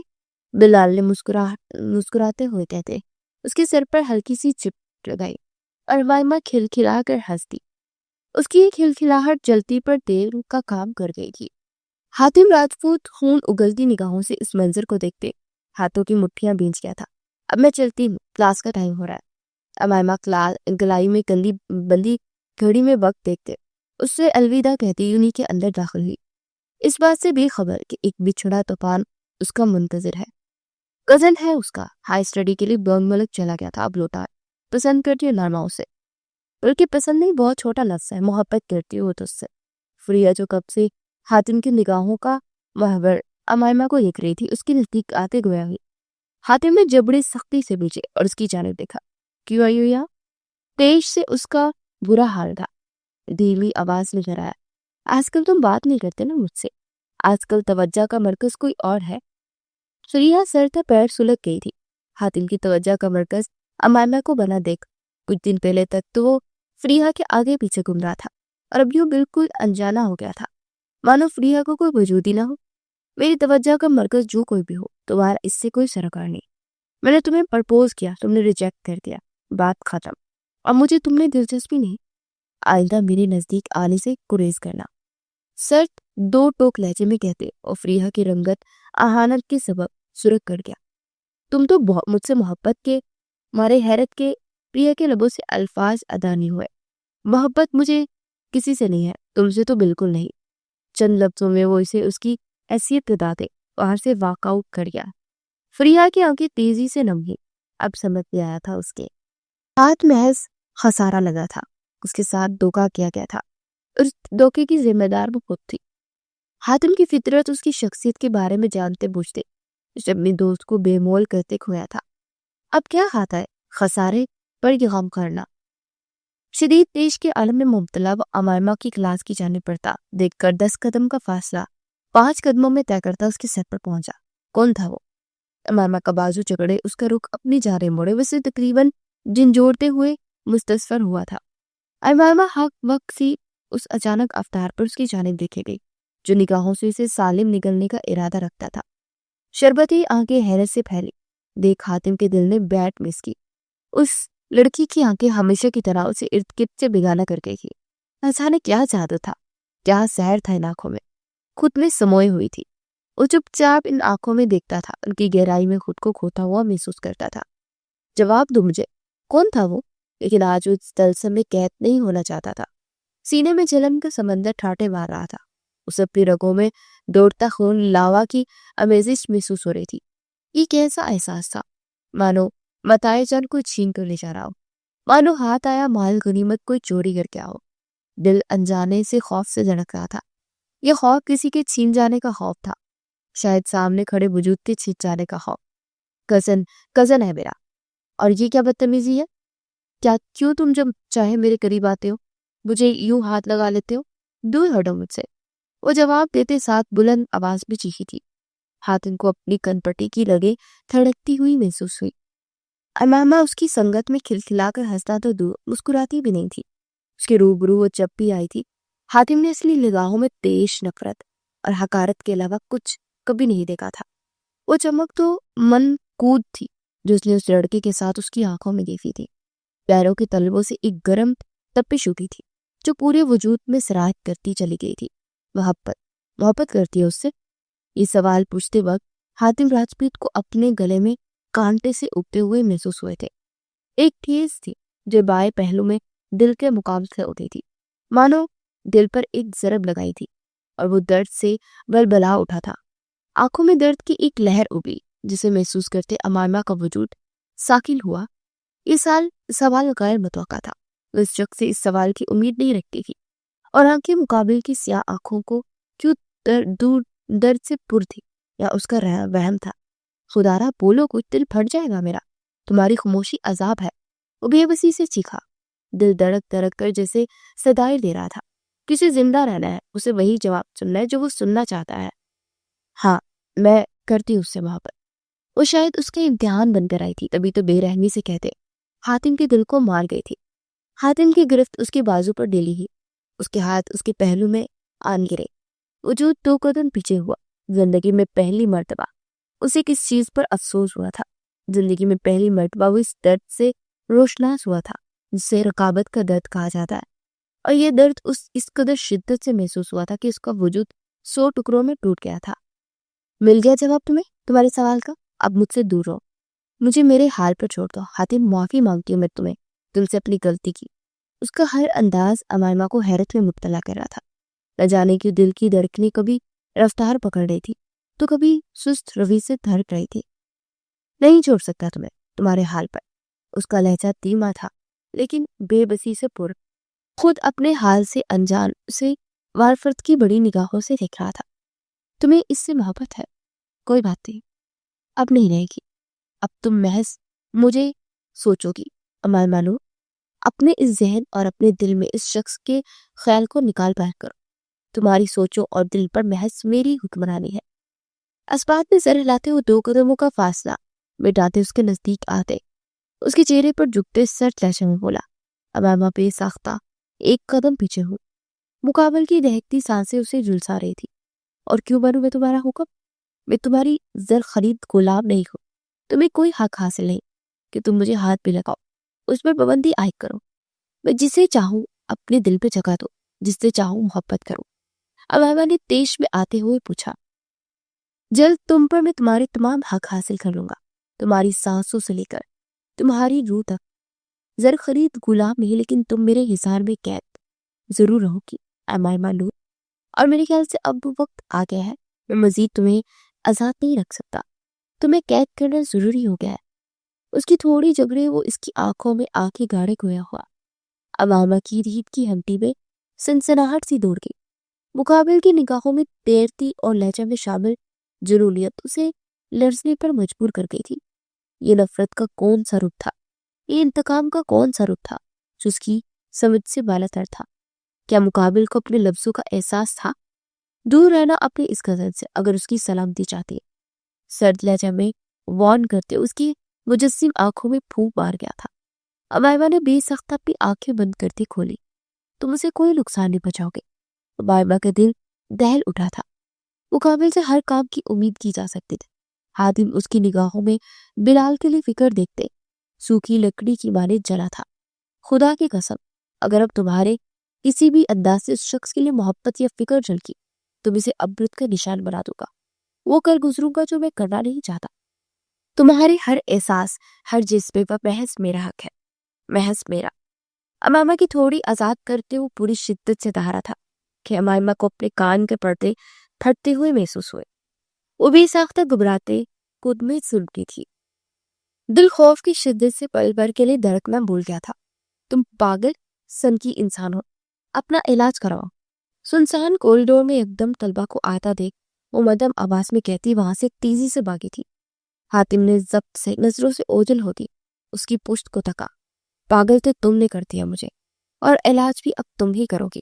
بلال نے مسکراتے ہوئے کہتے اس کے سر پر ہلکی سی چپٹ لگائی اور امائمہ کھلکھلا کر ہنس دی۔ اس کی کھلکھلاہٹ جلتی پر دیر کا کام کر گئی تھی۔ حاتم راجپوت خون اگلتی نگاہوں سے اس منظر کو دیکھتے ہاتھوں کی مٹھیاں بھیج گیا تھا۔ اب میں چلتی ہوں، کلاس کا ٹائم ہو رہا ہے۔ امائمہ گلائی میں بندی گھڑی میں وقت دیکھتے اس سے الوداع کہتی یونی کے اندر داخل ہوئی، اس بات سے بے خبر کہ ایک بچھڑا طوفان اس کا منتظر ہے۔ کزن ہے اس کا، ہائی اسٹڈی کے لیے برن ملک چلا گیا تھا، اب لوٹا ہے۔ پسند کرتی ہے نارما اسے، بلکہ پسند نہیں، بہت چھوٹا لفظ ہے، محبت کرتی ہے وہ تو اس سے۔ فریہ جو کب سے حاتم کی نگاہوں کا محور امائمہ کو دیکھ رہی تھی، اس کے نزدیک آتے گویا ہوئی۔ حاتم نے جبڑے سختی سے بیچے اور اس کی جانب دیکھا۔ کیوں آئی ہو یہاں؟ تیش سے اس کا برا حال تھا، دھیمی آواز میں کرایا، آج کل تم بات نہیں کرتے نا مجھ سے، آج کل توجہ کا مرکز کوئی اور ہے۔ فریہ سر تھا پیر سلگ گئی تھی۔ حاتم کی توجہ کا مرکز امائمہ کو بنا دیکھ کچھ دن پہلے تک تو وہ فریہ کے آگے پیچھے گھوم رہا تھا، اور اب یوں بالکل انجانا ہو گیا تھا، مانو فریہ کو کوئی وجود ہی نہ ہو۔ میری توجہ کا مرکز جو کوئی بھی ہو، تمہارا اس سے کوئی سروکار نہیں۔ میں نے تمہیں پرپوز کیا، تم نے ریجیکٹ کر دیا، بات ختم، اور مجھے تم نے دلچسپی نہیں۔ آئندہ میرے نزدیک آنے سے گریز کرنا، سر دو ٹوک لہجے میں کہتے، اور فریہ کی رنگت اہانت کے سبب سرخ کر گیا۔ تم تو مجھ سے محبت کے مارے حیرت کے فریہ کے لبوں سے الفاظ ادا نہیں ہوئے۔ محبت مجھے کسی سے نہیں ہے، تم سے تو بالکل نہیں۔ چند لفظوں میں وہ اسے اس کی حیثیت بتاتے وہاں سے واک آؤٹ کر گیا۔ فریہ کی آنکھیں تیزی سے نم گئی، اب سمجھ میں آیا تھا اس کے ہاتھ محض خسارہ لگا تھا، اس کے ساتھ دھوکہ کیا گیا تھا، اس دھوکے کی ذمہ دار وہ خود تھی۔ حاتم کی فطرت اس کی شخصیت کے بارے میں جانتے بوجھتے جب اپنے دوست کو بے مول کرتے کھویا تھا۔ اب کیا کھاتا ہے؟ خسارے پر یہ غم کرنا۔ شدید دیش کے عالم میں مبتلا وہ امائمہ کی کلاس کی جانب بڑھتا، دیکھ کر 10 قدم کا فاصلہ 5 قدموں میں طے کرتا اس کے سر پر پہنچا۔ کون تھا وہ؟ امائمہ کا بازو چکڑے، اس کا رخ اپنی جانب موڑے، ویسے تقریباً جھنجھوڑتے ہوئے مستصفر ہوا تھا۔ امائمہ حق وقت سی اس اچانک افطار پر اس کی جانب دیکھے گئی جو نگاہوں سے اسے سالم نگلنے کا ارادہ رکھتا تھا۔ شربتی آنکھیں حیرت سے پھیلی، دیکھ حاتم کے دل نے بیٹ مس کی۔ اس لڑکی کی آنکھیں ہمیشہ کی طرح اسے ارد گرد سے بیگانہ کر گئی تھی۔ نہ جانے کیا جادو تھا، کیا سحر تھا ان آنکھوں میں، خود میں سموئے ہوئی تھی۔ وہ چپ چاپ ان آنکھوں میں دیکھتا تھا، ان کی گہرائی میں خود کو کھوتا ہوا محسوس کرتا تھا۔ جواب دو مجھے، کون تھا وہ؟ لیکن آج وہ اس طلسم میں قید نہیں ہونا چاہتا تھا۔ سینے میں جلن کا سمندر ٹھاٹے مار رہا تھا، اسے اپنی رگوں میں دوڑتا خون لاوا کی آمیزش محسوس ہو رہی تھی۔ یہ کیسا احساس تھا؟ مانو متاع جان کوئی چھین کر لے جا رہا ہو، مانو ہاتھ آیا مال غنیمت کوئی چوری کر کے آؤ۔ دل انجانے سے خوف سے دھڑک رہا تھا۔ یہ خوف کسی کے چھین جانے کا خوف تھا، شاید سامنے کھڑے وجود کے چھن جانے کا خوف۔ کزن ہے میرا، اور یہ کیا بدتمیزی ہے؟ کیوں تم جب چاہے میرے قریب آتے ہو، مجھے یوں ہاتھ لگا لیتے ہو؟ دور ہٹو مجھ سے۔ وہ جواب دیتے ساتھ بلند آواز میں چیخی تھی۔ حاتم کو اپنی کن پٹی کی لگے تھڑکتی ہوئی محسوس ہوئی۔ امامہ اس کی سنگت میں کھلکھلا کر ہنستا تو دور مسکراتی بھی نہیں تھی۔ اس کے روبرو وہ چپی آئی تھی۔ حاتم نے اصلی نگاہوں میں تیز نفرت اور حقارت کے علاوہ کچھ کبھی نہیں دیکھا تھا۔ وہ چمک تو من کود تھی جو اس نے اس لڑکے کے ساتھ اس کی آنکھوں میں دیکھی تھی۔ پیروں کے تلووں سے ایک گرم تپش اٹھی تھی جو پورے وجود میں سرایت کرتی چلی گئی تھی۔ محبت کرتی ہے اس سے؟ یہ سوال پوچھتے وقت حاتم راجپوت کو اپنے گلے میں کانٹے سے اگتے ہوئے محسوس ہوئے تھے۔ ایک ٹھیس تھی جو بائیں پہلو میں دل کے مقابل سے ہوتی تھی، مانو دل پر ایک ضرب لگائی تھی اور وہ درد سے بلبلا اٹھا تھا۔ آنکھوں میں درد کی ایک لہر ابلی جسے محسوس کرتے امائمہ کا وجود ساکن ہوا۔ یہ سوال غیر متوقع تھا، وہ اس شخص سے اس سوال کی امید نہیں رکھتی تھی، اور آنکھیں مقابل کی سیاہ آنکھوں کو کیوں دور درد سے پر تھی، یا اس کا وہم تھا؟ خدارا بولو، کچھ دل پھٹ جائے گا میرا، تمہاری خاموشی عذاب ہے۔ وہ بے بسی سے چیخا، دل دھڑک دھڑک کر جیسے صدائیں دے رہا تھا۔ کسی زندہ رہنا ہے، اسے وہی جواب سننا ہے جو وہ سننا چاہتا ہے۔ ہاں، میں کرتی ہوں اس سے محبت۔ وہ شاید اس کے امتحان بن کر آئی تھی، تبھی تو بے رحمی سے کہتے حاتم کے دل کو مار گئی تھی۔ حاتم کی گرفت اس کے بازو پر ڈیلی ہی، اس کے ہاتھ اس کے پہلو میں آن گرے، وجود 2 قدم پیچھے ہوا۔ زندگی میں پہلی مرتبہ اسے کس چیز پر افسوس ہوا تھا؟ زندگی میں پہلی مرتبہ وہ اس درد سے روشناس ہوا تھا جسے رقابت کا درد کہا جاتا ہے، اور یہ درد اس قدر شدت سے محسوس ہوا تھا کہ اس کا وجود 100 ٹکڑوں میں ٹوٹ گیا تھا۔ مل گیا جواب تمہیں تمہارے سوال کا؟ اب مجھ سے دور رہو، مجھے میرے حال پر چھوڑ دو۔ حاتم، معافی مانگتی ہوں میں تم سے اپنی غلطی کی۔ اس کا ہر انداز امائمہ کو حیرت میں مبتلا کر رہا تھا۔ نہ جانے کیوں دل کی دھڑکنیں کبھی رفتار پکڑ رہی تھی تو کبھی سست روی سے دھڑک رہی تھی۔ نہیں چھوڑ سکتا تمہارے حال پر۔ اس کا لہجہ دھیما تھا لیکن بے بسی سے پر۔ خود اپنے حال سے انجان اسے وارفرد کی بڑی نگاہوں سے دیکھ رہا تھا۔ تمہیں اس سے محبت ہے؟ کوئی بات نہیں، اب نہیں رہے گی۔ اب تم محض مجھے سوچو گی۔ امائمہ نور، اپنے اس ذہن اور اپنے دل میں اس شخص کے خیال کو نکال باہر کرو۔ تمہاری سوچوں اور دل پر محض میری حکمرانی ہے۔ اسبات میں سر ہلاتے ہوئے 2 قدموں کا فاصلہ مٹاتے اس کے نزدیک آتے، اس کے چہرے پر جھکتے سر لہجے میں بولا۔ امائمہ بے ساختہ 1 قدم پیچھے ہوئی، مقابل کی دہکتی سانسیں اسے جھلسا رہی تھی۔ اور کیوں بنوں میں تمہارا حکم؟ میں تمہاری زر خرید غلام نہیں ہوں، تمہیں کوئی حق حاصل نہیں کہ تم مجھے ہاتھ بھی لگاؤ، اس پر پابندی عائد کرو۔ میں جسے چاہوں اپنے دل پہ جگہ دو، جس سے چاہوں محبت کروں۔ امائمہ نے تیش میں آتے ہوئے پوچھا، جلد تم پر میں تمہارے تمام حق حاصل کر لوں گا، تمہاری سانسوں سے لے کر تمہاری روح تک۔ زر خرید غلام نہیں، لیکن تم میرے حصار میں قید ضرور رہو گی امائمہ نور، اور میرے خیال سے اب وقت آ گیا ہے، میں مزید تمہیں آزاد نہیں رکھ سکتا، تمہیں قید کرنا ضروری ہو گیا ہے۔ اس کی تھوڑی جگرے وہ اس کی آنکھوں میں آنکھیں گاڑے گویا ہوا۔ امامہ کی ریت کی ہمٹی میں سنسناہٹ سی دوڑ گئی۔ مقابل کی نگاہوں میں تیرتی اور لہجہ میں شامل جنونیت اسے لرزنے پر مجبور کر گئی تھی۔ یہ نفرت کا کون سا روپ تھا؟ یہ انتقام کا کون سا روپ تھا جو اس کی سمجھ سے بالا تر تھا؟ کیا مقابل کو اپنے لفظوں کا احساس تھا؟ دور رہنا اپنے اس کزن سے اگر اس کی سلامتی چاہتی ہے، سرد لہجہ میں وارن کرتے اس کی مجسم آنکھوں میں پھونک مار گیا تھا۔ امائمہ نے بے سخت اپنی آنکھیں بند کرتی کھولی۔ تم اسے کوئی نقصان نہیں پہنچاؤ گے۔ امائمہ کا دل دہل اٹھا تھا۔ مقابل سے ہر کام کی امید کی جا سکتی تھی۔ حاتم اس کی نگاہوں میں بلال کے لیے فکر دیکھتے سوکھی لکڑی کی مانند جلا تھا۔ خدا کی قسم، اگر اب تمہارے کسی بھی انداز سے اس شخص کے لیے محبت یا فکر جھلکی تم اسے عبرت کا نشان بنا دوں گا۔ وہ کر گزروں گا جو میں کرنا نہیں چاہتا۔ تمہارے ہر احساس، ہر جذبے پر محض میرا حق ہے، محض میرا۔ امائمہ کی تھوڑی آزاد کرتے وہ پوری شدت سے دہرا تھا کہ امائمہ کو اپنے کان کے پردے پھٹتے ہوئے محسوس ہوئے۔ وہ بے ساختہ گھبراتے خود میں سلگتی تھی۔ دل خوف کی شدت سے پل بھر کے لیے دھڑکنا بھول گیا تھا۔ تم پاگل سن کی انسان ہو، اپنا علاج کراؤ۔ سنسان کوریڈور میں ایک دم طلبہ کو آتا دیکھ وہ مدھم آواز میں کہتی وہاں سے تیزی سے بھاگی تھی۔ حاتم نے ضبط سے نظروں سے اوجھل ہوتی اس کی پشت کو تکا۔ پاگل تو تم نے کر دیا مجھے، اور علاج بھی اب تم ہی کرو گی۔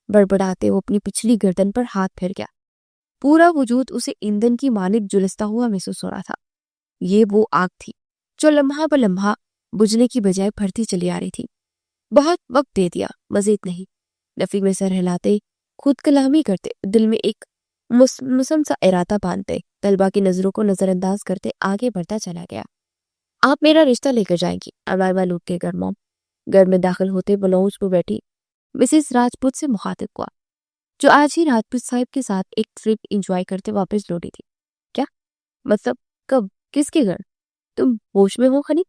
بڑبڑاتے وہ اپنی پچھلی گردن پر ہاتھ پھیر گیا۔ پورا وجود اسے ایندھن کی مانند جلستا ہوا محسوس ہو رہا تھا۔ یہ وہ آگ تھی جو لمحہ بہ لمحہ بجھنے کی بجائے بڑھتی چلی آ رہی تھی۔ بہت وقت دے دیا، مزید نہیں۔ نفی میں سر ہلاتے، خود کلامی کرتے، دل میں ایک مسم سا ارادہ باندھتے، طلبہ کی نظروں کو نظر انداز کرتے آگے بڑھتا چلا گیا۔ آپ میرا رشتہ لے کر جائیں گی؟ امائمہ لوٹ کے گھر موم گھر میں داخل ہوتے بلاؤنج پر بیٹھی مسز راجپوت سے مخاطب ہوا، جو آج ہی راجپوت صاحب کے ساتھ ایک ٹرپ انجوائے کرتے واپس لوٹی تھی۔ کیا مطلب؟ کب؟ کس کے گھر؟ تم ہوش میں ہو خنی؟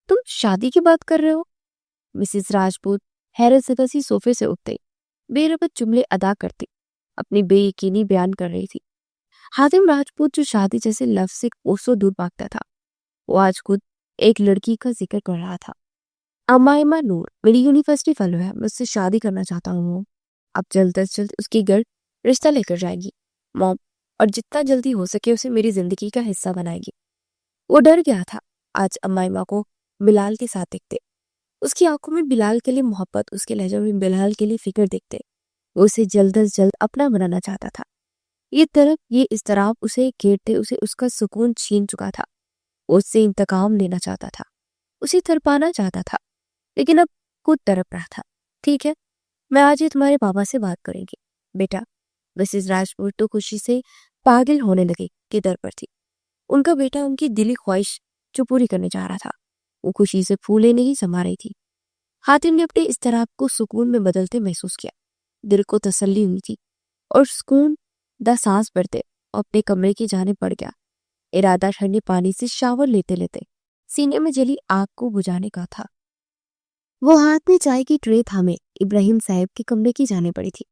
تم شادی کی بات کر رہے ہو؟ مسز راجپوت حیرت زدہ سی صوفے سے اٹھتے بے ربط جملے ادا کرتی اپنی بے یقینی بیان کر رہی تھی۔ حاتم راجپوت جو شادی جیسے لفظ سے کوسوں دور بھاگتا تھا، وہ آج خود ایک لڑکی کا ذکر کر رہا تھا۔ امائمہ نور میری یونیورسٹی فیلو ہے، میں اس سے شادی کرنا چاہتا ہوں۔ اب جلد از جلد اس کی گھر رشتہ لے کر جائے گی موم، اور جتنا جلدی ہو سکے اسے میری زندگی کا حصہ بنائے گی۔ وہ ڈر گیا تھا آج امائمہ کو بلال کے ساتھ دیکھتے، اس کی آنکھوں میں بلال کے لیے محبت، اس کے لہجے میں بلال کے لیے فکر دیکھتے۔ وہ اسے جلد از جلد اپنا بنانا چاہتا تھا۔ یہ طرف یہ اضطراب اسے گھیرتے اسے اس کا سکون چھین چکا تھا۔ وہ اس سے انتقام لینا چاہتا تھا، اسے تڑپانا چاہتا تھا، لیکن اب خود تڑپ رہا تھا۔ ٹھیک ہے، میں آج ہی تمہارے بابا سے بات کریں گی بیٹا۔ مسز راجپوت تو خوشی سے پاگل ہونے لگی کہ در پر تھی۔ ان کا بیٹا ان کی دلی خواہش جو پوری کرنے جا رہا تھا، وہ خوشی سے پھولے نہیں سما رہی تھی۔ حاتم نے اپنے اضطراب کو سکون میں بدلتے محسوس کیا، دل کو تسلی ہوئی تھی، اور سکون دا سانس بھرتے اور اپنے کمرے کی جانب بڑھ گیا۔ ارادہ ٹھنڈے پانی سے شاور لیتے لیتے سینے میں جلی آگ کو بجھانے کا تھا۔ وہ ہاتھ میں چائے کی ٹرے تھامے ابراہیم صاحب کے کمرے کی جانے پڑی تھی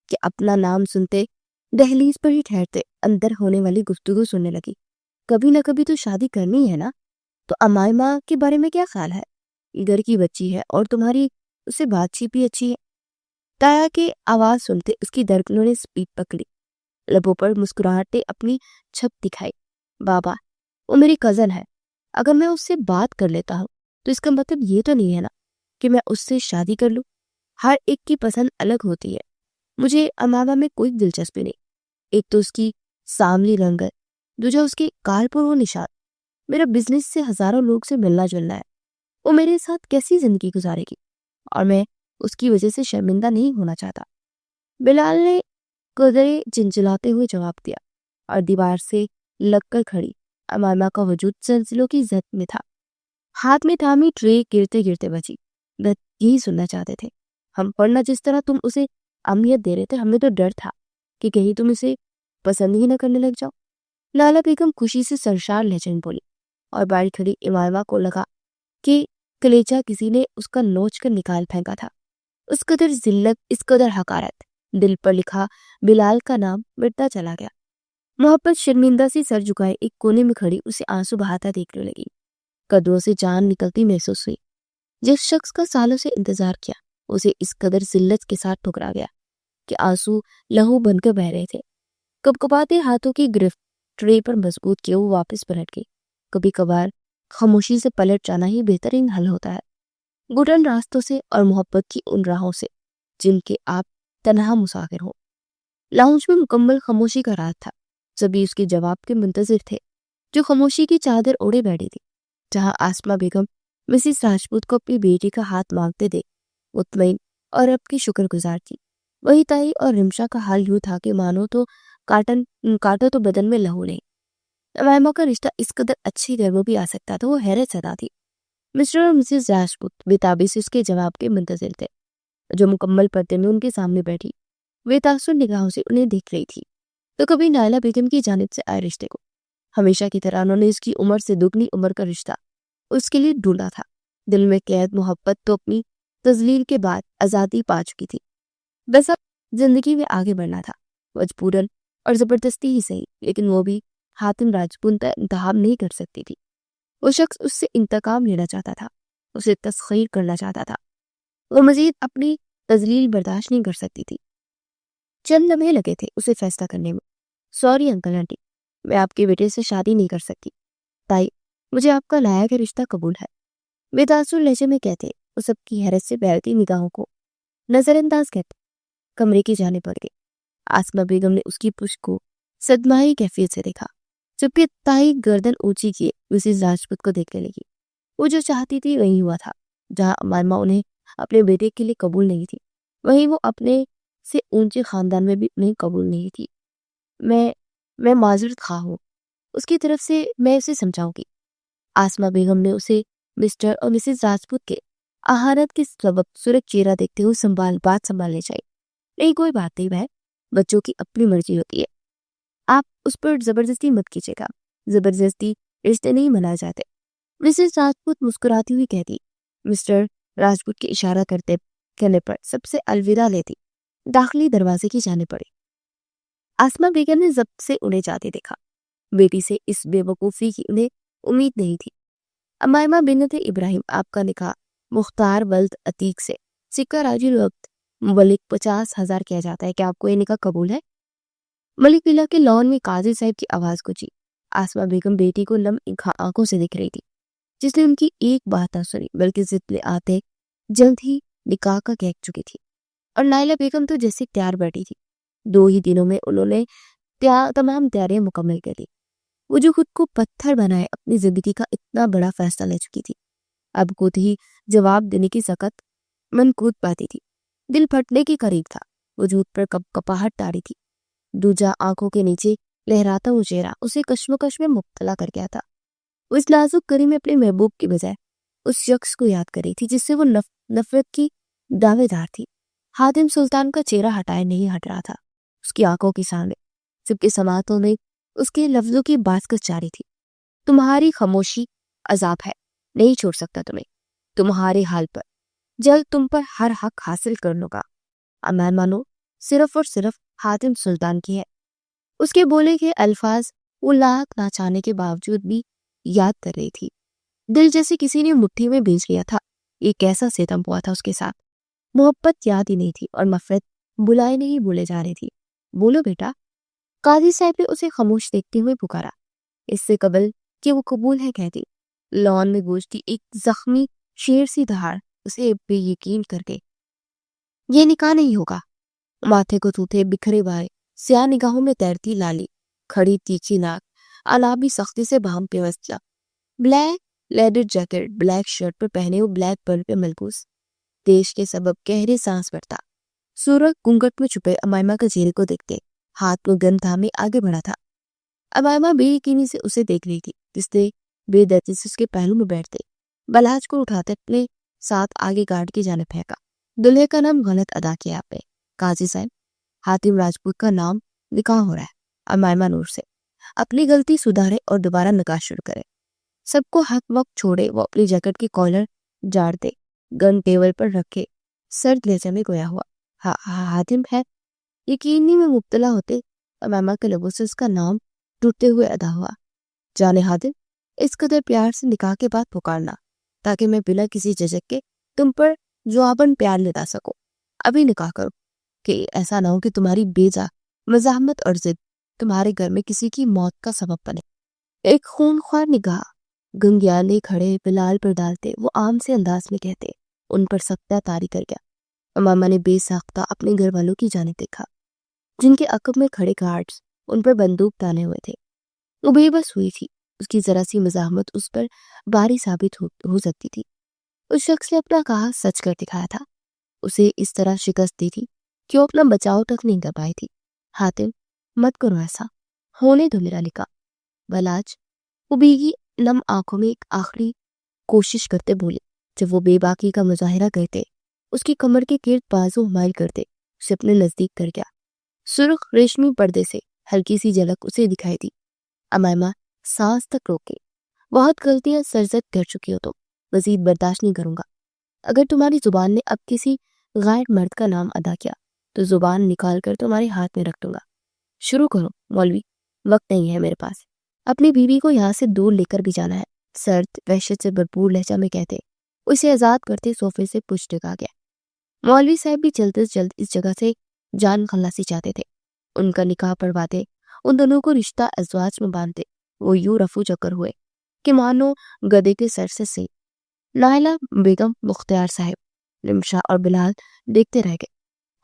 کہ اپنا نام سنتے دہلیز پر ہی ٹھہرتے اندر ہونے والی گفتگو سننے لگی۔ کبھی نہ کبھی تو شادی کرنی ہے نا، تو امائمہ کے بارے میں کیا خیال ہے؟ یہ گھر کی بچی ہے اور تمہاری اس سے بات چیت بھی اچھی ہے۔ تایا کی آواز سنتے اس کی دھڑکنوں نے سپیڈ پکڑی، لبوں پر مسکراہٹیں اپنی چھپ دکھائی۔ بابا، وہ میری کزن ہے، اگر میں اس سے بات کر لیتا ہوں تو اس کا مطلب یہ تو نہیں ہے نا کہ میں اس سے شادی کر لوں۔ ہر ایک کی پسند الگ ہوتی ہے، مجھے امامہ میں کوئی دلچسپی نہیں۔ ایک تو اس کی ساملی رنگت، دوجا اس کے کار پر وہ نشان۔ میرا بزنس سے ہزاروں لوگ سے ملنا جلنا ہے، وہ میرے ساتھ کیسی زندگی گزارے گی، اور میں اس کی وجہ سے شرمندہ نہیں ہونا چاہتا۔ بلال نے قدرے جنجلاتے ہوئے جواب دیا، اور دیوار سے لگ کر کھڑی امامہ کا وجود زلزلوں کی زد میں تھا۔ ہاتھ میں تھامی ٹرے گرتے گرتے بچی، بس یہی سننا چاہتے تھے ہم، پڑھنا جس طرح تم اسے اہمیت دے رہے تھے، ہمیں تو ڈر تھا کہ کہیں تم اسے پسند ہی نہ کرنے لگ جاؤ۔ لالا بیگم خوشی سے سرشار لہجے میں بولی، اور باہر کھڑی امائمہ کو لگا کہ کلیجہ کسی نے اس کا نوچ کر نکال پھینکا تھا۔ اس قدر ذلت، اس قدر حقارت، دل پر لکھا بلال کا نام مٹتا چلا گیا۔ محبت شرمندہ سی سر جھکائے ایک کونے میں کھڑی اسے آنسو بہاتا دیکھنے لگی۔ قدروں سے جان نکلتی محسوس ہوئی۔ جس شخص کا سالوں سے انتظار کیا اسے اس قدر ذلت کے ساتھ ٹھکرا گیا کہ آنسو لہو بن کر بہ رہے تھے۔ کبکباتے ہاتھوں کی گرفت ٹرے پر مضبوط کیے وہ واپس پلٹ گئی۔ کبھی کبھار خاموشی سے پلٹ جانا ہی بہترین حل ہوتا ہے، گھٹن راستوں سے اور محبت کی ان راہوں سے جن کے آپ تنہا مسافر ہو۔ لاؤنج میں مکمل خاموشی کا رات تھا، سبھی اس کے جواب کے منتظر تھے، جو خاموشی کی چادر اوڑے بیٹھی تھی۔ جہاں آسمہ بیگم مسز راجپوت کو اپنی بیٹی کا ہاتھ مانگتے دیکھ مطمئن اور اب کی شکر گزار تھی، وہی تائی اور رمشا کا حال یوں تھا کہ مانو تو کاٹو تو بدن میں لہو نہیں۔ امائمہ کا رشتہ اس قدر اچھی گھر میں بھی آ سکتا تھا، وہ حیرت زدہ تھی۔ مسٹر اور مسز راجپوت بےتابی سے اس کے جواب کے منتظر تھے، جو مکمل پردے میں ان کے سامنے بیٹھی بے تاثر نگاہوں سے انہیں دیکھ رہی تھی۔ تو کبھی نائلہ بیگم کی جانب سے آئے رشتے کو ہمیشہ کی طرح انہوں نے اس کی عمر سے دگنی عمر کا رشتہ اس کے لیے ڈھونڈا تھا۔ دل میں قید محبت تو اپنی تذلیل کے بعد آزادی پا چکی تھی، بس اب زندگی میں آگے بڑھنا تھا، مجبوراً اور زبردستی ہی صحیح، لیکن وہ بھی حاتم راجپوت کا انتخاب نہیں کر سکتی تھی۔ وہ شخص اس سے انتقام لینا چاہتا تھا، اسے تسخیر کرنا چاہتا تھا، وہ مزید اپنی تذلیل برداشت نہیں کر سکتی تھی۔ چند لمحے لگے تھے اسے فیصلہ کرنے میں۔ سوری انکل آنٹی، میں آپ کے بیٹے سے شادی نہیں کر سکتی۔ تائی، مجھے آپ کا لایا گیا رشتہ قبول ہے، بے تاثر لہجے میں کہتے وہ سب کی حیرت سے بہرتی نگاہوں کو نظر انداز کرتے کمرے کی جانب بڑھ گئے۔ آسمہ بیگم نے اس کی پشت کو صدمائی کیفیت سے دیکھا، جبکہ تائی گردن اونچی کیے مسز راجپوت کو دیکھنے لگی۔ وہ جو چاہتی تھی وہی ہوا تھا۔ جہاں امائمہ انہیں اپنے بیٹے کے لیے قبول نہیں تھی، وہیں وہ اپنے سے اونچے خاندان میں بھی انہیں قبول نہیں تھی۔ میں معذرت خواہ ہوں، اس کی طرف سے میں اسے سمجھاؤں گی۔ آسمہ بیگم نے اسے مسٹر اور مسز راجپوت کے آہارت کے سبب سرخ چہرہ دیکھتے ہوئے بات سنبھالنے چاہیے۔ نہیں، کوئی بات نہیں بہن، بچوں کی اپنی مرضی ہوتی ہے، آپ اس پر زبردستی مت کیجیے گا، زبردستی رشتے نہیں منائے جاتے۔ مسز راجپوت مسکراتی ہوئی کہتی، مسٹر راجپوت کے اشارہ کرنے پر سب سے الوداع لیتی داخلی دروازے کی جانب پڑی۔ آسمہ بیگم نے ضبط سے انہیں جاتے دیکھا۔ بیٹی سے اس بے وقوفی کی انہیں امید نہیں تھی۔ امائمہ بنت ابراہیم، آپ کا نکاح مختار ولد عتیق سے سکہ راجی الوقت ملک 50,000 کیا جاتا ہے، کیا آپ کو یہ نکاح قبول ہے؟ ملک ولا کے لان میں قاضی صاحب کی آواز گونجی۔ آسمہ بیگم بیٹی کو نم آنکھوں سے دیکھ رہی تھی، جس نے ان کی ایک بات نہ سنی بلکہ ضد لے آتے جلد ہی نکاح کا کہہ چکی تھی۔ اور نائلہ بیگم تو جیسے تیار بیٹھی تھی، 2 ہی دنوں میں انہوں نے تمام تیاریاں مکمل کر لی۔ وہ جو خود کو پتھر بنائے اپنی زندگی کا اتنا بڑا فیصلہ لے چکی تھی، اب خود ہی جواب دینے کی سخت من کود پاتی تھی۔ دل پھٹنے کے قریب تھا، وجود پر کپاہٹ تاری تھی۔ دوجا آنکھوں کے نیچے لہراتا وہ چہرہ اسے کشمکش میں مبتلا کر گیا تھا۔ وہ اس نازک کڑی میں اپنے محبوب کی بجائے اس شخص کو یاد کر رہی تھی جس سے وہ نفرت کی دعوے دار تھی۔ حاتم سلطان کا چہرہ ہٹائے نہیں ہٹ رہا تھا اس کی آنکھوں کے سامنے، جبکہ سماعتوں میں اس کے لفظوں کی باسکت جاری تھی۔ تمہاری خاموشی عذاب ہے، نہیں چھوڑ سکتا تمہیں، تمہارے حال پر جلد تم پر ہر حق حاصل کر لوں گا۔ امان مانو صرف اور صرف حاتم سلطان کی ہے۔ اس کے بولے کے الفاظ وہ لاحق نہ چاہنے کے باوجود بھی یاد کر رہی تھی۔ دل جیسے کسی نے مٹھی میں بیچ لیا تھا۔ یہ کیسا ستم ہوا تھا اس کے ساتھ۔ محبت یاد ہی نہیں تھی اور نفرت بلائے نہیں بولے جا رہی تھی۔ بولو بیٹا، قاضی صاحب نے اسے خاموش دیکھتے ہوئے پکارا۔ اس سے قبل کہ وہ قبول ہے کہتی، لان میں گوشتی ایک زخمی شیر سی دہاڑ اسے بے یقین کر گئی۔ یہ نکاح نہیں ہوگا۔ ماتھے کو تھوتھے بکھرے بائے، سیاہ نگاہوں میں تیرتی لالی، کھڑی تیکھی ناک، علابی سختی سے باہم پیوستہ، black leather jacket black shirt پر پہنے ہوئے بلیک بلٹ پہ ملبوس، دیش کے سبب گہرے سانس بھرتا، سورج گنگٹ میں چھپے امائمہ کے چہرے کو دیکھتے ہاتھ میں گن تھامے آگے بڑھا تھا۔ امائمہ بے یقینی سے اسے دیکھ رہی تھی، جس نے بے دردی سے اس کے پہلو میں بیٹھتے بلاج کو اٹھاتے اپنے ساتھ آگے گارڈ کی جانب پھینکا۔ دلہے کا نام غلط ادا کیا آپ نے قاضی صاحب، حاتم راجپوت کا نام نکاح ہو رہا ہے۔ امائمہ نور سے اپنی غلطی سدھارے اور دوبارہ نکاح شروع کرے۔ سب کو حق وقت چھوڑے وہ اپنی جیکٹ کی کالر جاڑ دے، گن ٹیبل پر رکھے، سرد لہجے میں گویا ہوا، حاتم ہے۔ یقینی میں مبتلا ہوتے امائمہ کے لبوں سے اس کا نام ٹوٹتے ہوئے ادا ہوا۔ جانے حاتم، اس قدر پیار سے نکاح کے بعد پکارنا تاکہ میں بنا کسی جھجک کے تم پر جواباً پیار لدا سکوں۔ ابھی نکاح کرو کہ ایسا نہ ہو کہ تمہاری بیجا مزاحمت اور ضد تمہارے گھر میں کسی کی موت کا سبب بنے۔ ایک خونخوار نگاہ گنگیانے کھڑے بلال پر ڈالتے وہ عام سے انداز میں کہتے، ان پر سختہ طاری کر گیا۔ امامہ نے بے ساختہ اپنے گھر والوں کی جانب دیکھا، جن کے عقب میں کھڑے گارڈز ان پر بندوق تانے ہوئے تھے۔ وہ بے بس ہوئی تھی، اس کی ذرا سی مزاحمت اس پر باری ثابت ہو سکتی تھی۔ اس شخص نے اپنا کہا سچ کر دکھایا تھا، اسے اس طرح شکست دی تھی کہ وہ اپنا بچاؤ تک نہیں کر پائی تھی۔ حاتم مت کرو ایسا، ہونے دو میرا نکاح۔ بلاج وہ بھیگی نم آنکھوں میں ایک آخری کوشش کرتے بولے۔ جب وہ بے باکی کا مظاہرہ کرتے، اس کی کمر کے گرد بازو مائل کرتے، اسے اپنے نزدیک کر گیا۔ سرخ ریشمی پردے سے ہلکی سی جھلک اسے دکھائی دی۔ امائمہ سانس تک روکے، بہت غلطیاں سرزد کر چکی ہو تم، مزید برداشت نہیں کروں گا۔ اگر تمہاری زبان نے اب کسی غیر مرد کا نام ادا کیا تو زبان نکال کر تمہارے ہاتھ میں رکھ دوں گا۔ شروع کرو مولوی، وقت نہیں ہے میرے پاس، اپنی بیوی کو یہاں سے دور لے کر بھی جانا ہے۔ سرد وحشت سے بھرپور لہجہ میں کہتے اسے آزاد کرتے صوفے سے پش ٹکا گیا۔ مولوی صاحب بھی جلد از جلد اس جگہ سے جان خلاصی چاہتے تھے، ان کا نکاح پڑھواتے، ان دونوں کو رشتہ ازواج میں باندھتے۔ وہ یوں رفو چکر ہوئے کہ مانو گدے کے سر سے سی۔ نائلہ بیگم، مختار صاحب، نمشا اور بلال دیکھتے رہ گئے،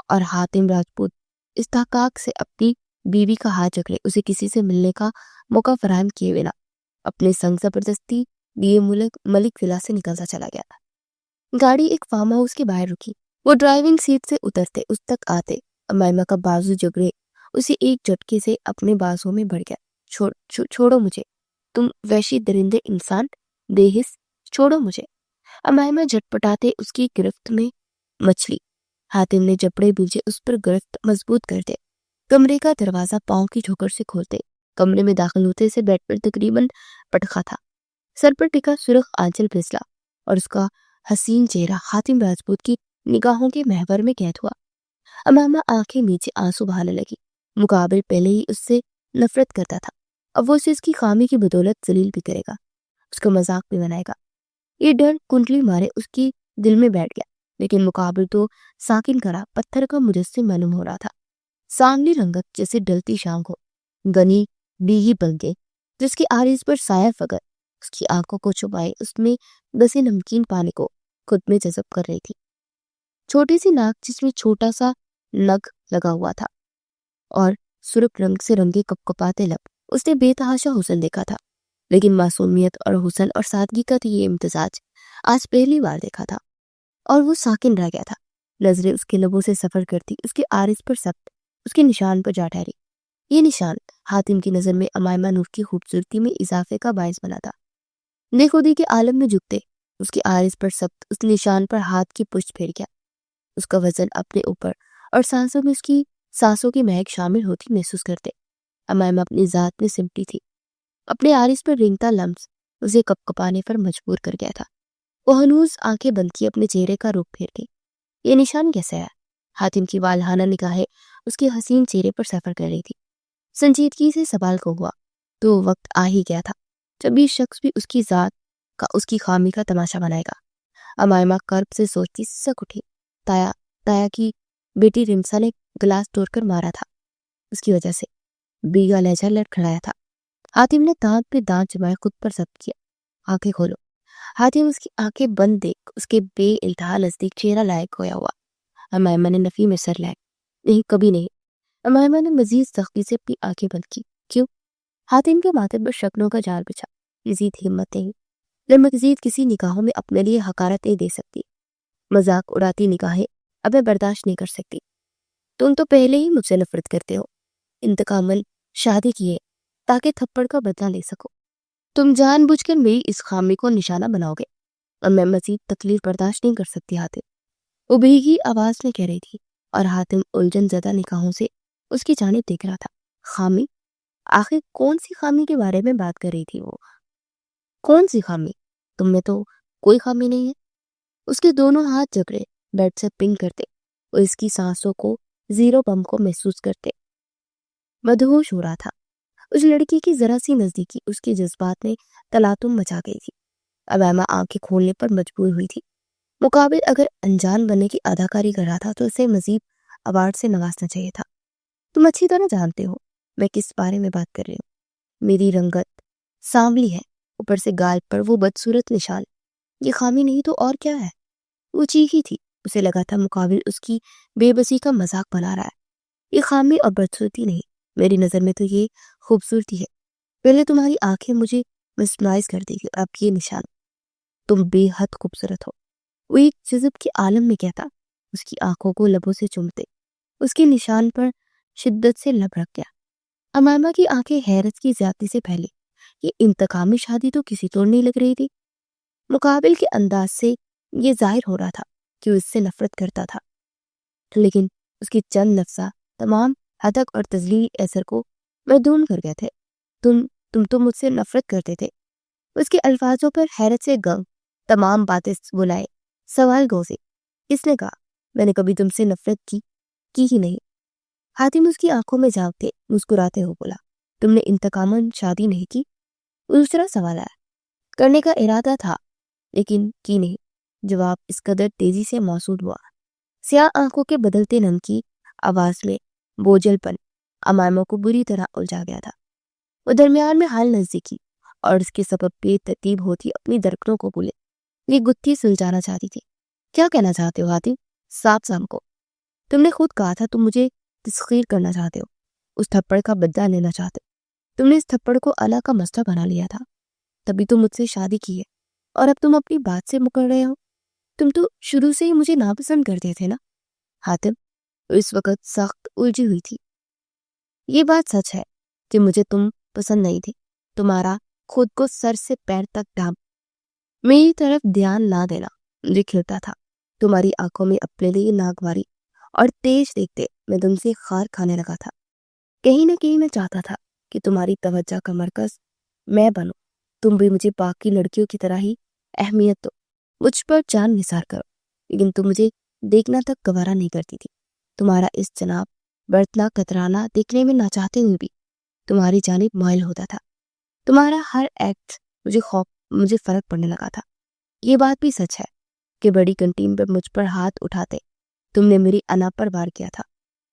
اور حاتم راجپوت استحقاق سے اپنی بیوی کا ہاتھ جکڑے اسے کسی سے ملنے کا موقع فراہم کیے بنا اپنے سنگ زبردستی دیے ملک ولا سے نکلتا چلا گیا تھا۔ گاڑی ایک فارم ہاؤس کے باہر رکی، وہ ڈرائیونگ سیٹ سے اترتے اس تک آتے، امائمہ کا بازو جگڑے اسے ایک جھٹکے سے اپنے بازو میں بڑھ گیا۔ چھوڑو مجھے، تم وحشی درندے انسان، بے حس، چھوڑو مجھے۔ امائمہ جھٹپٹاتے اس کی گرفت میں مچھلی۔ حاتم نے جبڑے بوجھے اس پر گرفت مضبوط کر دے، کمرے کا دروازہ پاؤں کی ٹھوکر سے کھولتے کمرے میں داخل ہوتے سے بیڈ پر تقریباً پٹخا تھا، سر پر ٹکا سرخ آنچل پھسلا اور اس کا حسین چہرہ حاتم راجپوت کی نگاہوں کے محور میں قید ہوا۔ امامہ آنکھیں نیچے آنسو بہانے لگی۔ مقابل پہلے ہی اس سے نفرت کرتا تھا، اب وہ اسے اس کی خامی کی بدولت ذلیل بھی کرے گا، اس کا مذاق بھی بنائے گا۔ یہ ڈر کنڈلی مارے اس کی دل میں بیٹھ گیا، لیکن مقابل تو ساکن کرا پتھر کا مجسم معلوم ہو رہا تھا، سانولی رنگت جیسے ڈلتی شام کو، گنی بیگی بلگے جس کی آریز پر سایہ فگر اس کی آنکھوں کو چھپائے اس میں دسے نمکین پانی کو خود میں جذب کر رہی تھی۔ چھوٹی سی ناک جس میں چھوٹا سا نگ لگا ہوا تھا اور سرخ رنگ سے رنگے کپکپاتے لب، اس نے بے تحاشا حسن دیکھا تھا، لیکن معصومیت اور حسن اور سادگی کا یہ امتزاج آج پہلی بار دیکھا تھا، اور وہ ساکن رہ گیا تھا۔ نظریں اس کے لبوں سے سفر کرتی اس کے عارض پر سخت، اس کے نشان پر جا ٹھہری۔ یہ نشان حاتم کی نظر میں امائمہ نور کی خوبصورتی میں اضافے کا باعث بنا تھا۔ بے خودی کے عالم میں جھکتے اس کے عارض پر سخت اس نشان پر ہاتھ کی پشت پھیر گیا، اس کا وزن اپنے اوپر اور سانسوں میں اس کی سانسوں کی مہک شامل ہوتی محسوس کرتے۔ امائمہ اپنی ذات میں سمٹی تھی، اپنے عارض پر رینگتا لمس اسے کپکپانے پر مجبور کر گیا تھا۔ وہ ہنوز آنکھیں بند کی اپنے چہرے کا رخ پھیرتی۔ یہ نشان کیسے ہے؟ حاتم کی والہانہ نگاہیں اس کے حسین چہرے پر سفر کر رہی تھی۔ سنجیدگی سے سوال کو ہوا تو وقت آ ہی گیا تھا جب یہ شخص بھی اس کی ذات کا اس کی خامی کا تماشا بنائے گا۔ امائمہ کرب سے سوچتی سک اٹھی، تایا کی بیٹی رمسا نے گلاس توڑ کر مارا تھا، اس کی وجہ سے بیگا لہجہ لڑکھڑایا تھا۔ حاتم نے دانت پہ دانت جمائے خود پر ضبط کیا۔ آنکھیں کھولو۔ حاتم اس کی آنکھیں بند دیکھ اس کے بے التہا نزدیک چہرہ لائق ہویا ہوا۔ امائمہ نے نفی میں سر لائے، نہیں کبھی نہیں۔ امائمہ نے مزید سختی سے اپنی آنکھیں بند کی۔ کیوں؟ حاتم کے ماتھے پر شکنوں کا جال بچھا، مزید ہمت نہیں، میں مزید کسی نگاہوں میں اپنے لیے حقارت نہیں دے سکتی، مذاق اڑاتی نگاہیں اب میں برداشت نہیں کر سکتی۔ تم تو پہلے ہی مجھ سے نفرت کرتے ہو، انتقاماً شادی کیے تاکہ تھپڑ کا بدلہ لے سکو۔ تم جان بوجھ کر میری اس خامی کو نشانہ بناؤ گے، اور میں مزید تکلیف برداشت نہیں کر سکتی۔ حاتم وہ بھیگی آواز میں کہہ رہی تھی، اور حاتم الجھن زدہ نگاہوں سے اس کی جانب دیکھ رہا تھا۔ خامی؟ آخر کون سی خامی کے بارے میں بات کر رہی تھی وہ؟ کون سی خامی؟ تم میں تو کوئی خامی نہیں ہے۔ اس کے دونوں ہاتھ جکڑے بیڈ سے پنگ کرتے، اور اس کی سانسوں کو زیرو بم کو محسوس کرتے مدہوش ہو رہا تھا۔ اس لڑکی کی ذرا سی نزدیکی اس کے جذبات میں تلاطم مچا گئی تھی۔ امائمہ آنکھیں کھولنے پر مجبور ہوئی تھی۔ مقابل اگر انجان بننے کی اداکاری کر رہا تھا تو اسے مزید ایوارڈ سے نوازنا چاہیے تھا۔ تم اچھی طرح جانتے ہو میں کس بارے میں بات کر رہی ہوں۔ میری رنگت سانولی ہے، اوپر سے گال پر وہ بدصورت نشان۔ یہ خامی نہیں تو اور کیا ہے؟ وہ چیخی تھی۔ اسے لگا تھا مقابل اس کی بے بسی کا مذاق بنا رہا ہے۔ یہ خامی اور بدصورتی نہیں، میری نظر میں تو یہ خوبصورتی ہے۔ پہلے تمہاری آنکھیں مجھے مسمرائز کر دے گی، اب یہ نشان۔ تم بے حد خوبصورت ہو۔ وہ ایک جذب کے عالم میں کہتا، اس کی آنکھوں کو لبوں سے چومتے۔ اس کے نشان پر شدت سے لب رکھ گیا۔ امائمہ کی آنکھیں حیرت کی زیادتی سے پھیلی۔ یہ انتقامی شادی تو کسی طور نہیں لگ رہی تھی۔ مقابل کے انداز سے یہ ظاہر ہو رہا تھا کہ وہ اس سے نفرت کرتا تھا، لیکن اس کی چند لفظہ تمام ہدک اور تزلیلی اثر کو محدود کر گئے تھے۔ تم تو مجھ سے نفرت کرتے تھے۔ اس کے الفاظوں پر حیرت سے گنگ تمام باتیں بلائے، سوال گوزے۔ اس نے کہا، میں نے کبھی تم سے نفرت کی ہی نہیں۔ حاتم اس کی آنکھوں میں جھانکتے مسکراتے ہو بولا، تم نے انتقاماً شادی نہیں کی؟ دوسرا سوال آیا۔ کرنے کا ارادہ تھا لیکن کی نہیں۔ جواب اس قدر تیزی سے موصول ہوا۔ سیاہ آنکھوں کے بدلتے رنگ کی آواز میں بوجھل پن امائمہ کو بری طرح الجھا گیا تھا۔ وہ درمیان میں حال نزدیکی اور اس کے سبب بے ترتیب ہوتی اپنی درکنوں کو بولے۔ یہ گتھی سلجھانا چاہتی تھی۔ کیا کہنا چاہتے ہو حاتم؟ صاف سام کو۔ تم نے خود کہا تھا تم مجھے تسخیر کرنا چاہتے ہو، اس تھپڑ کا بدلہ لینا چاہتے ہو۔ تم نے اس تھپڑ کو اللہ کا مسئلہ بنا لیا تھا، تبھی تو مجھ سے شادی کی ہے، اور اب تم اپنی بات سے مکر رہے ہو۔ تم تو شروع سے ہی مجھے ناپسند کرتے تھے نا؟ حاتم اس وقت سخت الجھی ہوئی تھی۔ یہ بات سچ ہے کہ مجھے تم پسند نہیں تھی۔ تمہارا خود کو سر سے پیر تک ڈھانپ میری طرف دھیان نہ دینا مجھے کھلتا تھا۔ تمہاری آنکھوں میں اپنے لیے ناگواری اور تیز دیکھتے میں تم سے خار کھانے لگا تھا۔ کہیں نہ کہیں میں چاہتا تھا کہ تمہاری توجہ کا مرکز میں بنوں، تم بھی مجھے باقی لڑکیوں کی طرح ہی اہمیت دو، مجھ پر جان نثار کرو، لیکن تم مجھے دیکھنا تک گوارا نہیں کرتی تھی۔ تمہارا اس جناب برتنا کترانا دیکھنے میں نہ چاہتے ہوئے بھی تمہاری جانب مائل ہوتا تھا۔ تمہارا ہر ایکٹ مجھے فرق پڑنے لگا تھا۔ یہ بات بھی سچ ہے کہ بڑی کنٹین پر مجھ پر ہاتھ اٹھاتے تم نے میری انا پر وار کیا تھا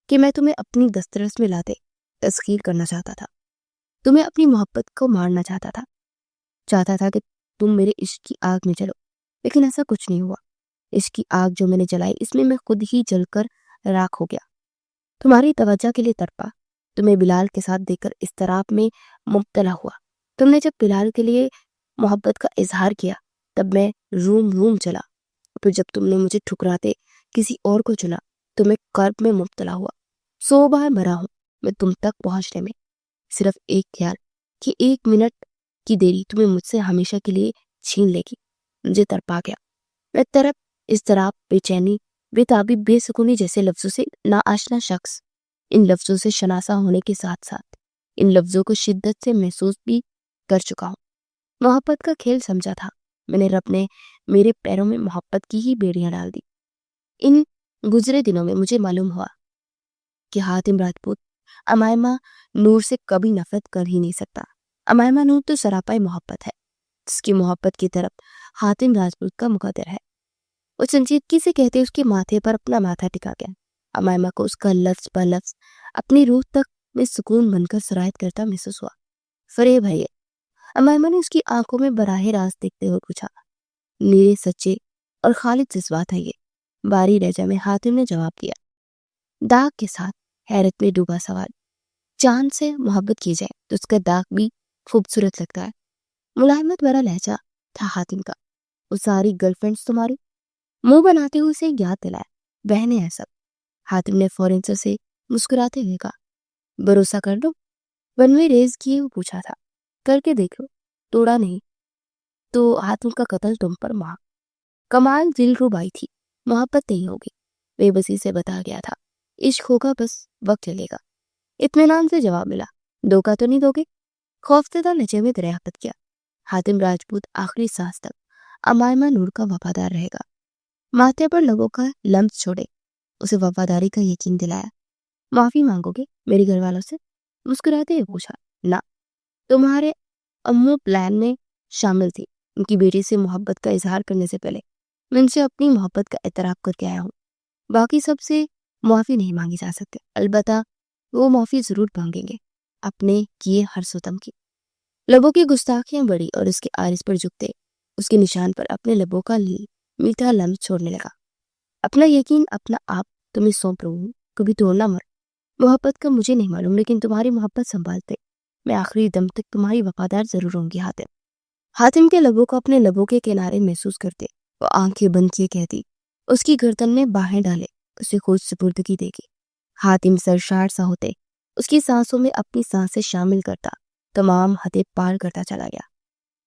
کہ میں تمہیں اپنی دسترس میں لاتے تسخیر کرنا چاہتا تھا، تمہیں اپنی محبت کو مارنا چاہتا تھا کہ تم میرے عشق کی آگ میں جلو، لیکن ایسا کچھ نہیں ہوا۔ عشق کی آگ جو میں نے جلائی اس میں خود ہی جل کر راکھ ہو گیا۔ تمہاری توجہ کے لیے تڑپا، تمہیں بلال کے ساتھ دیکھ کر اضطراب میں مبتلا ہوا۔ تم نے جب بلال کے لیے محبت کا اظہار کیا تب میں روم چلا، پھر جب تم نے مجھے ٹھکراتے کسی اور کو چنا تو میں کرب میں مبتلا ہوا۔ 100 بار مرا ہوں میں تم تک پہنچنے میں، صرف ایک خیال کہ 1 منٹ کی دیری تمہیں مجھ سے ہمیشہ کے لیے چھین لے گی مجھے تڑپا گیا۔ میں طرف اضطراب، بے چینی، بے تابی، بے سکونی جیسے لفظوں سے ناآشنا شخص، ان لفظوں سے شناسا ہونے کے ساتھ ساتھ ان لفظوں کو شدت سے محسوس بھی کر چکا ہوں۔ محبت کا کھیل سمجھا تھا میں نے، رب نے میرے پیروں میں محبت کی ہی بیڑیاں ڈال دی۔ ان گزرے دنوں میں مجھے معلوم ہوا کہ حاتم راجپوت امائمہ نور سے کبھی نفرت کر ہی نہیں سکتا۔ امائمہ نور تو سراپائی محبت ہے، جس کی محبت کی طرف حاتم راجپوت کا مقدر ہے۔ وہ سنجیدگی سے کہتے اس کے ماتھے پر اپنا ماتھا ٹکا گیا۔ امائمہ کو اس کا لفظ بہ لفظ اپنی روح تک میں سکون بن کر سرایت کرتا محسوس ہوا۔ فریب ہے یہ؟ امائمہ نے اس کی آنکھوں میں براہ راست دیکھتے ہوئے پوچھا۔ نیرے سچے اور خالص جذبات ہے یہ، باری لہجہ میں حاتم نے جواب دیا، داغ کے ساتھ حیرت میں ڈوبا سوال۔ چاند سے محبت کی جائے تو اس کا داغ بھی خوبصورت لگتا ہے۔ ملائمت بھرا لہجہ تھا حاتم کا۔ وہ ساری گرل فرینڈز تمہاری؟ منہ بناتے ہوئے اسے یاد دلایا، بہنیں ہیں سب۔ حاتم نے فوراً سے مسکراتے ہوئے کہا، بھروسہ کر لو؟ ونوے ریز کیے وہ پوچھا تھا، کر کے دیکھ لو، توڑا نہیں تو حاتم کا قتل تم پر محق۔ کمال دل ربائی تھی، محبت نہیں ہوگی، بے بسی سے بتا گیا تھا، عشق ہوگا بس وقت لگے گا۔ اطمینان سے جواب ملا، دھوکہ تو نہیں دو گے؟ خوفزدہ لہجے میں دریافت کیا۔ حاتم راجپوت آخری سانس تک امائمہ نور کا وفادار رہے گا۔ ماتھے پر لبوں کا لمس چھوڑے اسے وفاداری کا یقین دلایا۔ معافی مانگو گے میرے گھر والوں سے؟ مسکراتے ہوئے پوچھا، نہ، تمہارے امو پلان میں شامل تھی۔ ان کی بیٹی سے محبت کا اظہار کرنے سے پہلے میں ان سے اپنی محبت کا اعتراف کر کے آیا ہوں۔ باقی سب سے معافی نہیں مانگی جا سکتے، البتہ وہ معافی ضرور مانگیں گے اپنے کیے ہر ستم کی۔ لبوں کی گستاخیاں بڑی اور اس کے آرز پر جھکتے اس کے نشان پر اپنے لبوں کا میٹھا لمس چھوڑنے لگا۔ اپنا یقین، اپنا آپ تمہیں سونپ رہا ہوں، کبھی توڑنا مت۔ محبت کا مجھے نہیں معلوم، لیکن تمہاری محبت سنبھالتے میں آخری دم تک تمہاری وفادار ضرور ہوں گی حاتم۔ حاتم کے لبوں کو اپنے لبوں کے کنارے محسوس کرتے وہ آنکھیں بند کیے کہتی، اس کی گردن میں باہیں ڈالے، اسے خود سپردگی دے گی۔ حاتم سرشار سا ہوتے اس کی سانسوں میں اپنی سانسیں شامل کرتا، تمام حدیں پار کرتا چلا گیا۔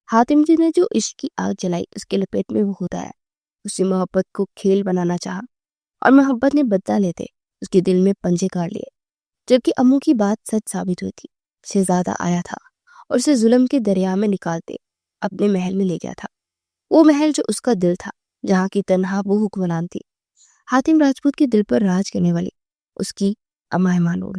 حاتم جی نے جو عشق کی آگ جلائی اس کے لپیٹ میں وہ ہوتا ہے۔ اس نے محبت کو کھیل بنانا چاہا اور محبت نے بدلہ لیتے اس کے دل میں پنجے کاٹ لیے۔ جبکہ امو کی بات سچ ثابت ہوئی تھی، شہزادہ آیا تھا اور اسے ظلم کے دریا میں نکالتے اپنے محل میں لے گیا تھا، وہ محل جو اس کا دل تھا، جہاں کی تنہا وہ حکمران تھی، حاتم راجپوت کے دل پر راج کرنے والی اس کی اماں ایمان نور۔